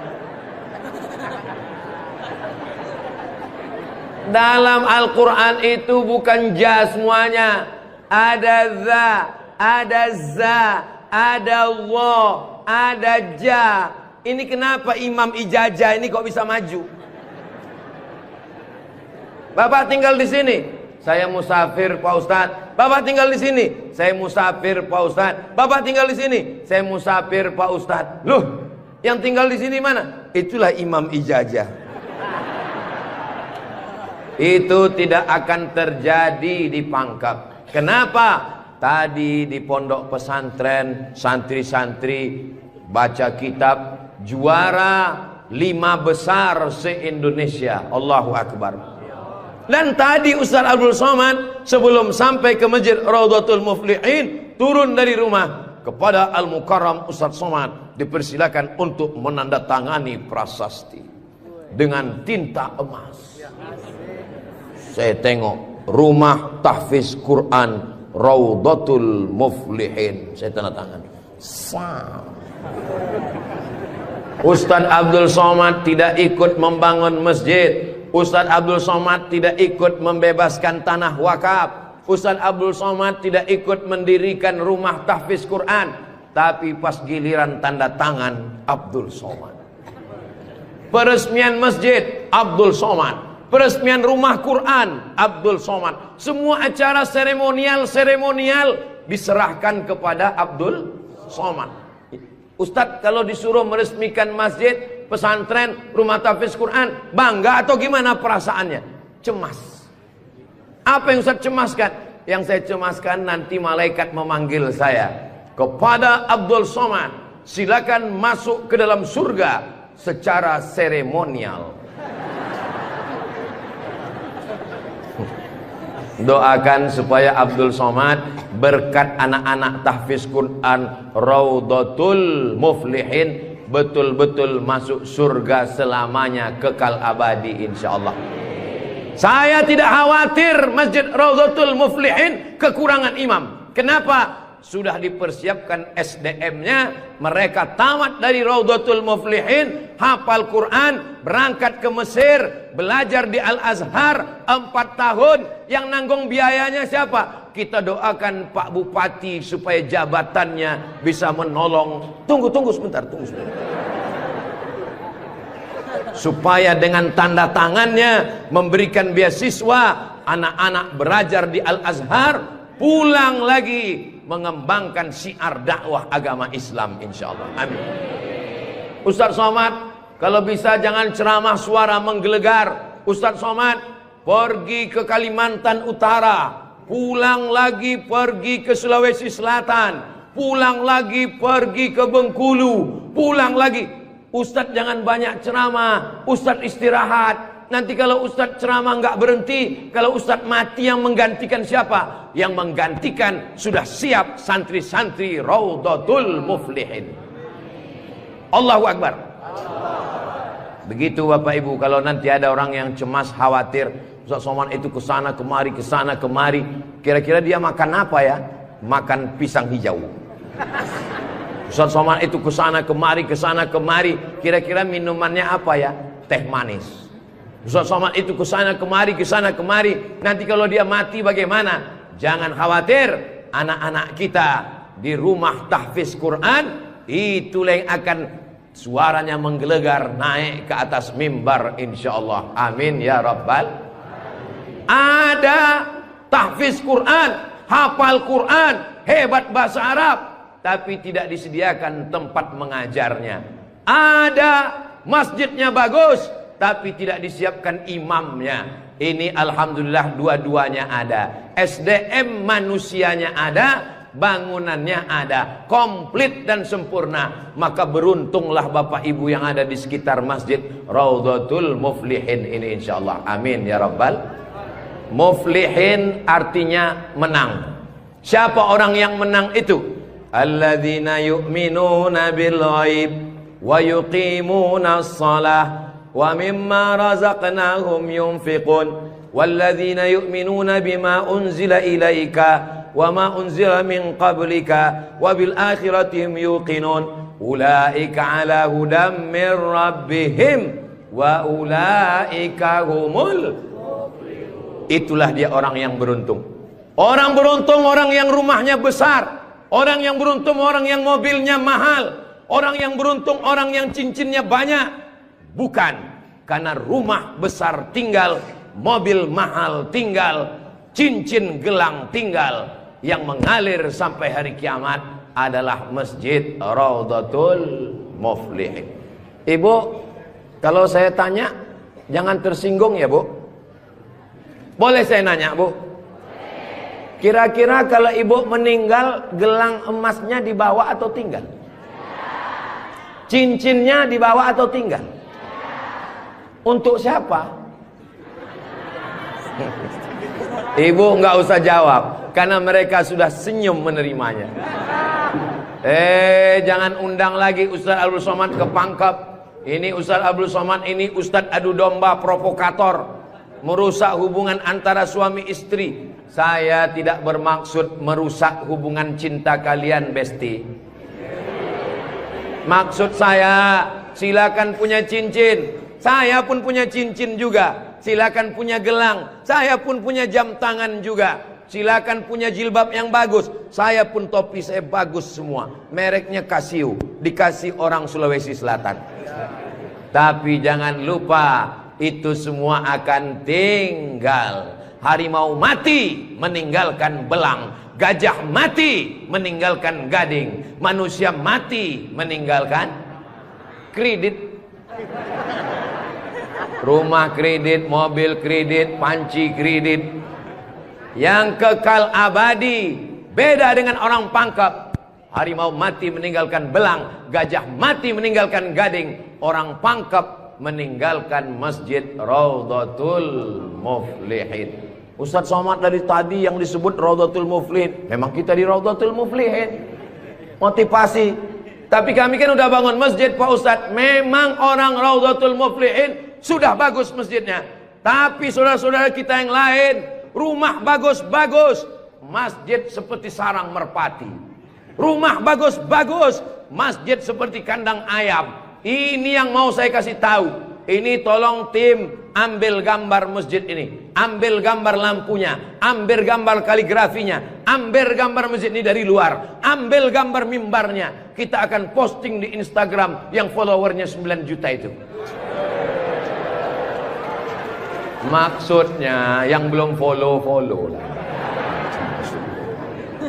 Dalam Al-Quran itu bukan ja semuanya. Ada za, ada za, ada Allah, ada ja. Ini kenapa Imam Ijazah ini kok bisa maju? Bapak tinggal di sini, saya musafir Pak Ustadz. Bapak tinggal di sini, saya musafir Pak Ustadz. Bapak tinggal di sini, saya musafir Pak Ustadz. Loh, yang tinggal di sini mana? Itulah Imam Ijazah. Itu tidak akan terjadi di Pangkep. Kenapa? Tadi di pondok pesantren santri-santri baca kitab juara 5 besar se-Indonesia. Allahu Akbar. Dan tadi Ustaz Abdul Somad sebelum sampai ke Masjid Raudhatul Muflihin turun dari rumah kepada Al-Mukarram Ustaz Somad dipersilakan untuk menandatangani prasasti dengan tinta emas. Saya tengok rumah tahfiz Quran Raudhatul Muflihin, saya tanda tangan. Ustaz Abdul Somad tidak ikut membangun masjid. Ustaz Abdul Somad tidak ikut membebaskan tanah wakaf. Ustaz Abdul Somad tidak ikut mendirikan rumah tahfiz Quran. Tapi pas giliran tanda tangan Abdul Somad. Peresmian masjid Abdul Somad. Peresmian rumah Quran Abdul Somad. Semua acara seremonial diserahkan kepada Abdul Somad. Ustadz kalau disuruh meresmikan masjid, pesantren, rumah tahfiz Quran, bangga atau gimana perasaannya? Cemas. Apa yang Ustadz cemaskan? Yang saya cemaskan nanti malaikat memanggil saya. Kepada Abdul Somad, silakan masuk ke dalam surga secara seremonial. Doakan supaya Abdul Somad berkat anak-anak tahfiz Quran Raudhatul Muflihin betul-betul masuk surga selamanya, kekal abadi insyaallah. Saya tidak khawatir Masjid Raudhatul Muflihin kekurangan imam. Kenapa? Sudah dipersiapkan SDM-nya. Mereka tamat dari Raudhatul Muflihin, hafal Quran, berangkat ke Mesir, belajar di Al-Azhar 4 tahun. Yang nanggung biayanya siapa? Kita doakan Pak Bupati supaya jabatannya bisa menolong. Tunggu sebentar. Supaya dengan tanda tangannya memberikan beasiswa, anak-anak belajar di Al-Azhar, pulang lagi mengembangkan syiar dakwah agama Islam insyaallah. Amin. Ustaz Somad, kalau bisa jangan ceramah suara menggelegar. Ustaz Somad pergi ke Kalimantan Utara, pulang lagi pergi ke Sulawesi Selatan, pulang lagi pergi ke Bengkulu, pulang lagi. Ustaz jangan banyak ceramah, Ustaz istirahat. Nanti kalau Ustaz ceramah nggak berhenti, kalau Ustaz mati yang menggantikan siapa? Yang menggantikan sudah siap santri-santri Raudhatul Muflihin. Allahu Akbar. Begitu Bapak Ibu, kalau nanti ada orang yang cemas, khawatir, Ustaz Somad itu kesana kemari, kira-kira dia makan apa ya? Makan pisang hijau. Ustaz Somad itu kesana kemari, kira-kira minumannya apa ya? Teh manis. Ustaz Somad itu kesana kemari. Nanti kalau dia mati bagaimana? Jangan khawatir, anak-anak kita di rumah tahfiz Quran itulah yang akan suaranya menggelegar naik ke atas mimbar insyaallah. Amin ya rabbal. Ada tahfiz Quran, hafal Quran, hebat bahasa Arab, tapi tidak disediakan tempat mengajarnya. Ada masjidnya bagus, tapi tidak disiapkan imamnya. Ini alhamdulillah dua-duanya ada. SDM manusianya ada, bangunannya ada, komplit dan sempurna. Maka beruntunglah Bapak Ibu yang ada di sekitar Masjid Raudhatul Muflihin ini insyaallah. Amin ya rabbal. Muflihin artinya menang. Siapa orang yang menang itu? Alladzina yu'minuna bil ghaib wa yuqimuna shalah wa mimma razaqnahum yunfiqun walladzina yu'minuna bima unzila ilaika wa ma unzila min qablika wa bil akhirati hum yuqinun ulaika ala hudam min rabbihim wa ulaika humul muflihun. Itulah dia orang yang beruntung. Orang beruntung orang yang rumahnya besar, orang yang beruntung orang yang mobilnya mahal, orang yang beruntung orang yang cincinnya banyak. Bukan karena rumah besar tinggal, mobil mahal tinggal, cincin gelang tinggal. Yang mengalir sampai hari kiamat adalah Masjid Raudhatul Muflihin. Ibu, kalau saya tanya jangan tersinggung ya Bu. Boleh saya nanya Bu? Kira-kira kalau ibu meninggal, gelang emasnya dibawa atau tinggal? Cincinnya dibawa atau tinggal? Untuk siapa? Ibu nggak usah jawab, karena mereka sudah senyum menerimanya. Jangan undang lagi Ustaz Abdul Somad ke Pangkep. Ini Ustaz Abdul Somad ini Ustaz adu domba provokator, merusak hubungan antara suami istri. Saya tidak bermaksud merusak hubungan cinta kalian, Besti. Maksud saya, silakan punya cincin. Saya pun punya cincin juga. Silakan punya gelang. Saya pun punya jam tangan juga. Silakan punya jilbab yang bagus. Saya pun topi saya bagus semua. Mereknya Casio. Dikasih orang Sulawesi Selatan. Tapi jangan lupa, itu semua akan tinggal. Harimau mati meninggalkan belang, gajah mati meninggalkan gading, manusia mati meninggalkan kredit. Rumah kredit, mobil kredit, panci kredit. Yang kekal abadi beda dengan orang Pangkep. Harimau mati meninggalkan belang, gajah mati meninggalkan gading. Orang Pangkep meninggalkan Masjid Raudhatul Muflihin. Ustaz Somad dari tadi yang disebut Raudhatul Muflihin, memang kita di Raudhatul Muflihin. Motivasi. Tapi kami kan udah bangun masjid Pak Ustaz. Memang orang Raudhatul Muflihin sudah bagus masjidnya. Tapi saudara-saudara kita yang lain, rumah bagus-bagus, masjid seperti sarang merpati. Rumah bagus-bagus, masjid seperti kandang ayam. Ini yang mau saya kasih tahu. Ini tolong tim ambil gambar masjid ini, ambil gambar lampunya, ambil gambar kaligrafinya, ambil gambar masjid ini dari luar, ambil gambar mimbarnya. Kita akan posting di Instagram yang followernya 9 juta itu. Maksudnya yang belum follow lah.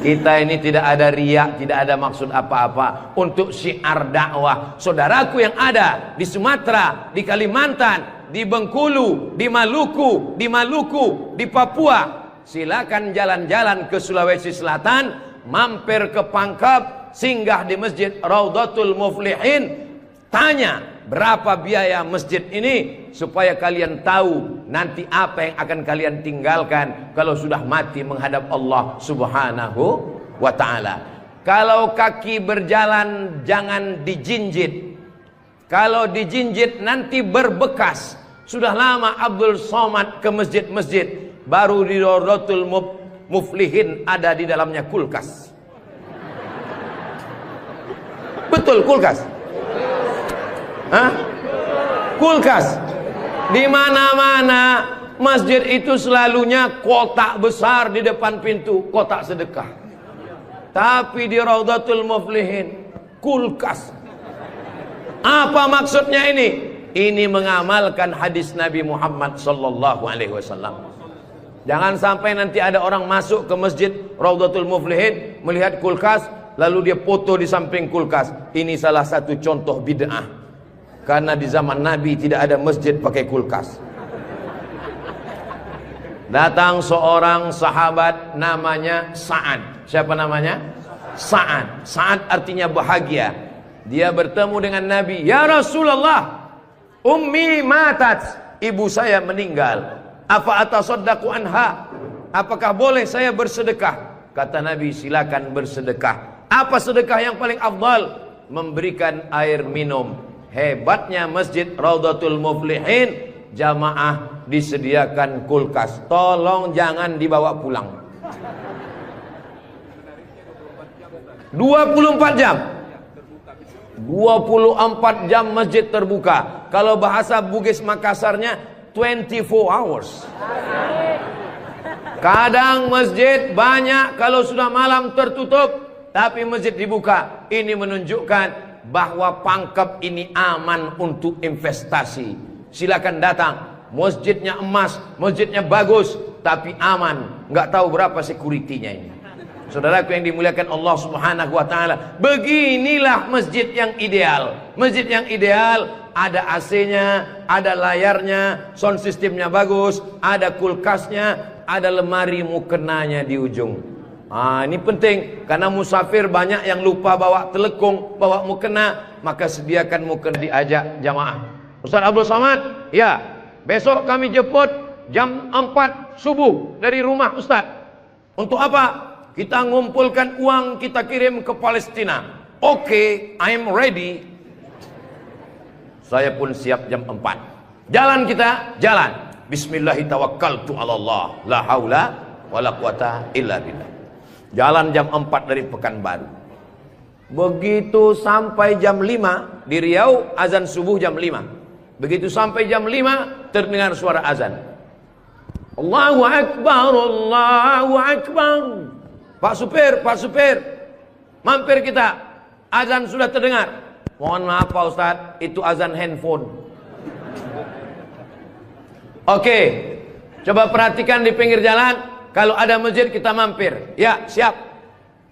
Kita ini tidak ada riak, tidak ada maksud apa-apa. Untuk syiar dakwah saudaraku yang ada di Sumatera, di Kalimantan, di Bengkulu, di Maluku, di Papua, silakan jalan-jalan ke Sulawesi Selatan, mampir ke Pangkep, singgah di Masjid Raudhatul Muflihin, tanya berapa biaya masjid ini, supaya kalian tahu nanti apa yang akan kalian tinggalkan kalau sudah mati menghadap Allah Subhanahu wa ta'ala. Kalau kaki berjalan jangan dijinjit. Kalau dijinjit nanti berbekas. Sudah lama Abdul Somad ke masjid-masjid, baru di Raudhatul Muflihin ada di dalamnya kulkas. Betul kulkas? Hah? Kulkas. Di mana-mana masjid itu selalunya kotak besar di depan pintu, kotak sedekah. Tapi di Raudhatul Muflihin kulkas. Apa maksudnya ini? Ini mengamalkan hadis Nabi Muhammad sallallahu alaihi wasallam. Jangan sampai nanti ada orang masuk ke masjid Raudhatul Muflihin melihat kulkas, lalu dia foto di samping kulkas. Ini salah satu contoh bid'ah. Karena di zaman Nabi tidak ada masjid pakai kulkas. Datang seorang sahabat namanya Sa'ad. Siapa namanya? Sa'ad. Sa'ad artinya bahagia. Dia bertemu dengan Nabi. Ya Rasulullah, ummi matat, ibu saya meninggal. Apa atasaddaqu anha? Apakah boleh saya bersedekah? Kata Nabi, silakan bersedekah. Apa sedekah yang paling afdal? Memberikan air minum. Hebatnya Masjid Raudhatul Muflihin, jamaah disediakan kulkas. Tolong jangan dibawa pulang. 24 jam. 24 jam masjid terbuka. Kalau bahasa Bugis Makassarnya 24 hours. Kadang masjid banyak, kalau sudah malam tertutup, tapi masjid dibuka. Ini menunjukkan bahwa Pangkep ini aman untuk investasi. Silakan datang. Masjidnya emas, masjidnya bagus, tapi aman. Nggak tahu berapa security-nya ini. Saudaraku yang dimuliakan Allah Subhanahu wa taala, beginilah masjid yang ideal. Masjid yang ideal ada AC-nya, ada layarnya, sound systemnya bagus, ada kulkasnya, ada lemari mukenanya di ujung. Ini penting karena musafir banyak yang lupa bawa telekung, bawa mukena, maka sediakan mukena. Diajak jamaah. Ustaz Abdul Somad, ya, besok kami jemput jam 4 subuh dari rumah Ustaz. Untuk apa? Kita ngumpulkan uang, kita kirim ke Palestina. Oke, I'm ready. Saya pun siap jam 4. Jalan kita, jalan. Bismillahirrahmanirrahim. Allah, la haula wala quwata illa billah. Jalan jam 4 dari Pekanbaru. Begitu sampai jam 5 di Riau, azan subuh jam 5. Begitu sampai jam 5 terdengar suara azan. Allahu Akbar, Allahu Akbar. Pak supir, mampir kita. Azan sudah terdengar. Mohon maaf Pak Ustadz, itu azan handphone. Oke, coba perhatikan di pinggir jalan. Kalau ada masjid kita mampir. Ya, siap.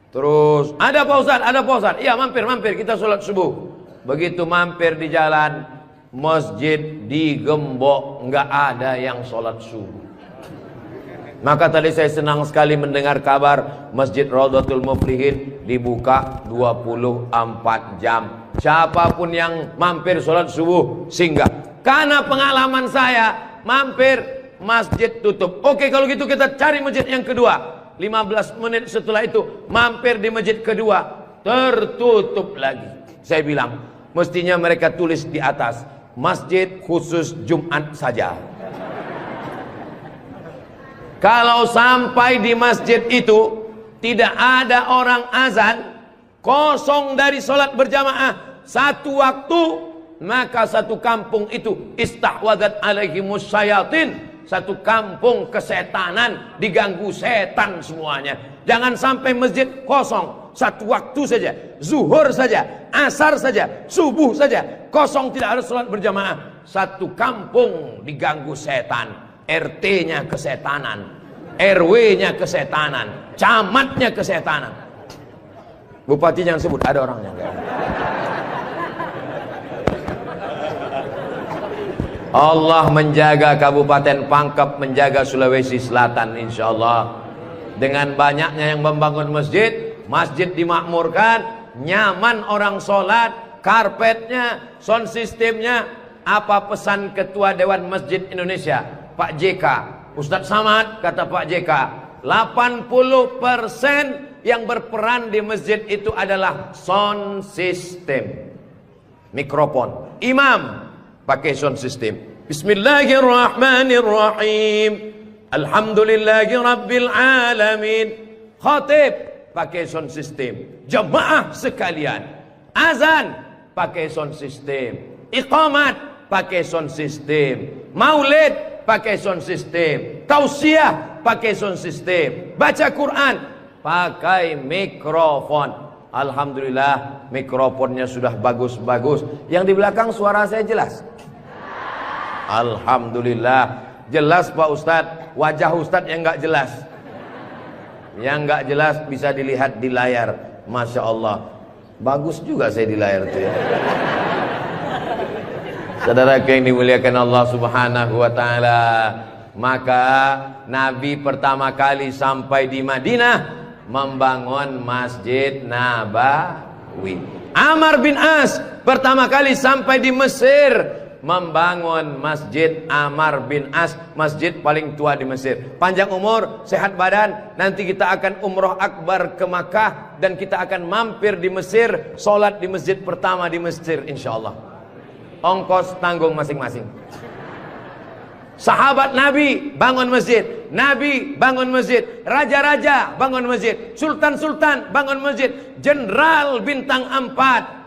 Terus, ada Pak Ustadz, ada Pak Ustadz. Iya, mampir, kita sholat subuh. Begitu mampir di jalan, masjid digembok, nggak ada yang sholat subuh. Maka tadi saya senang sekali mendengar kabar Masjid Raudhatul Muflihin dibuka 24 jam. Siapapun yang mampir sholat subuh singgah. Karena pengalaman saya mampir masjid tutup. Oke, kalau gitu kita cari masjid yang kedua. 15 menit setelah itu mampir di masjid kedua, tertutup lagi. Saya bilang mestinya mereka tulis di atas, masjid khusus Jumat saja. Kalau sampai di masjid itu tidak ada orang azan, kosong dari sholat berjamaah satu waktu, maka satu kampung itu istahwadat alaihimus syayatin, satu kampung kesetanan, diganggu setan semuanya. Jangan sampai masjid kosong satu waktu saja, zuhur saja, asar saja, subuh saja, kosong tidak ada sholat berjamaah, satu kampung diganggu setan. RT-nya kesetanan, RW-nya kesetanan, camatnya kesetanan. Bupati jangan sebut, ada orangnya. Allah menjaga Kabupaten Pangkep, menjaga Sulawesi Selatan insyaallah. Dengan banyaknya yang membangun masjid, masjid dimakmurkan, nyaman orang sholat, karpetnya, sound systemnya. Apa pesan Ketua Dewan Masjid Indonesia, Pak JK, Ustadz Samad, kata Pak JK, 80% yang berperan di masjid itu adalah sound system, mikrofon. Imam pakai sound system, Bismillahirrahmanirrahim, Alhamdulillahi Rabbil Alamin. Khatib pakai sound system. Jamaah sekalian, azan pakai sound system, iqamat pakai sound system, maulid pakai sound system, tausiah pakai sound system, baca Quran pakai mikrofon. Alhamdulillah mikrofonnya sudah bagus-bagus. Yang di belakang suara saya jelas? Alhamdulillah jelas Pak Ustadz. Wajah Ustadz yang nggak jelas, yang nggak jelas bisa dilihat di layar. Masya Allah, bagus juga saya di layar itu ya. Saudara yang dimuliakan Allah Subhanahu wa taala, maka Nabi pertama kali sampai di Madinah membangun Masjid Nabawi. Amr bin As pertama kali sampai di Mesir membangun Masjid Amar bin As, masjid paling tua di Mesir. Panjang umur, sehat badan, nanti kita akan umroh akbar ke Makkah dan kita akan mampir di Mesir, sholat di masjid pertama di Mesir insyaallah. Ongkos tanggung masing-masing. Sahabat Nabi bangun masjid, Nabi bangun masjid, raja-raja bangun masjid, sultan-sultan bangun masjid, jenderal bintang 4,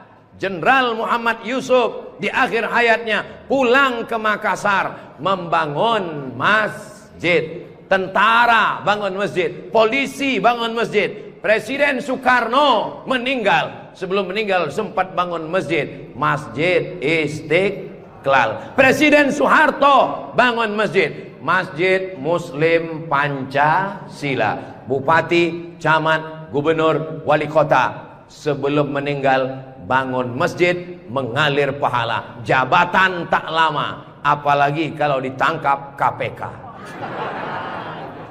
Jenderal Muhammad Yusuf di akhir hayatnya pulang ke Makassar membangun masjid. Tentara bangun masjid, polisi bangun masjid. Presiden Soekarno meninggal, sebelum meninggal sempat bangun masjid, Masjid Istiqlal. Presiden Soeharto bangun masjid, Masjid Muslim Pancasila. Bupati, camat, gubernur, wali kota sebelum meninggal bangun masjid, mengalir pahala. Jabatan tak lama, apalagi kalau ditangkap KPK.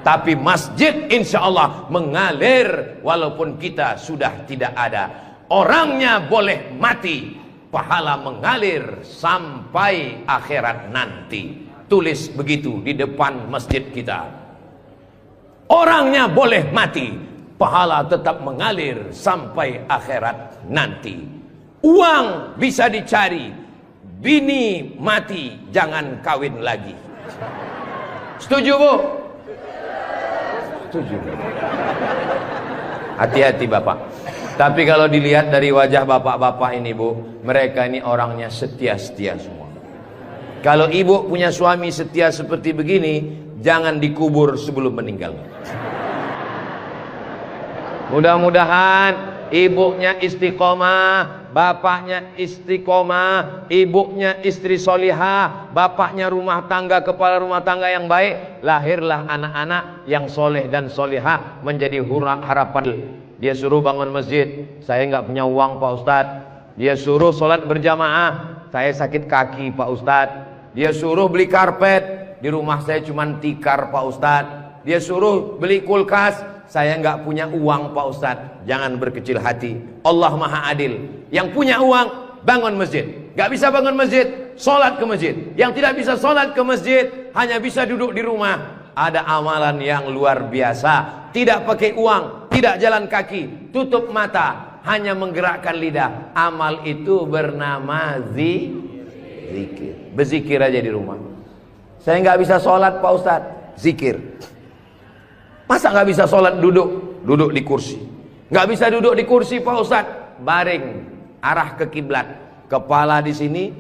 Tapi masjid insya Allah mengalir walaupun kita sudah tidak ada. Orangnya boleh mati, pahala mengalir sampai akhirat nanti. Tulis begitu di depan masjid kita. Orangnya boleh mati, pahala tetap mengalir sampai akhirat nanti. Uang bisa dicari, bini mati jangan kawin lagi. Setuju Bu? Setuju. Hati-hati Bapak. Tapi kalau dilihat dari wajah bapak-bapak ini Bu, mereka ini orangnya setia-setia semua. Kalau ibu punya suami setia seperti begini, jangan dikubur sebelum meninggal. Mudah-mudahan ibunya istiqomah, bapaknya istiqomah, ibunya istri solihah, bapaknya rumah tangga, kepala rumah tangga yang baik, lahirlah anak-anak yang soleh dan solihah menjadi harapan. Dia suruh bangun masjid, saya nggak punya uang Pak Ustadz. Dia suruh sholat berjamaah, saya sakit kaki Pak Ustadz. Dia suruh beli karpet, di rumah saya cuma tikar Pak Ustadz. Dia suruh beli kulkas, saya nggak punya uang Pak Ustadz. Jangan berkecil hati, Allah Maha Adil. Yang punya uang bangun masjid, nggak bisa bangun masjid, sholat ke masjid. Yang tidak bisa sholat ke masjid, hanya bisa duduk di rumah. Ada amalan yang luar biasa, tidak pakai uang, tidak jalan kaki, tutup mata, hanya menggerakkan lidah. Amal itu bernama zikir. Berzikir aja di rumah. Saya nggak bisa sholat Pak Ustadz, zikir. Masa nggak bisa sholat duduk di kursi? Nggak bisa duduk di kursi Pak Ustadz, baring, arah ke kiblat, kepala di sini,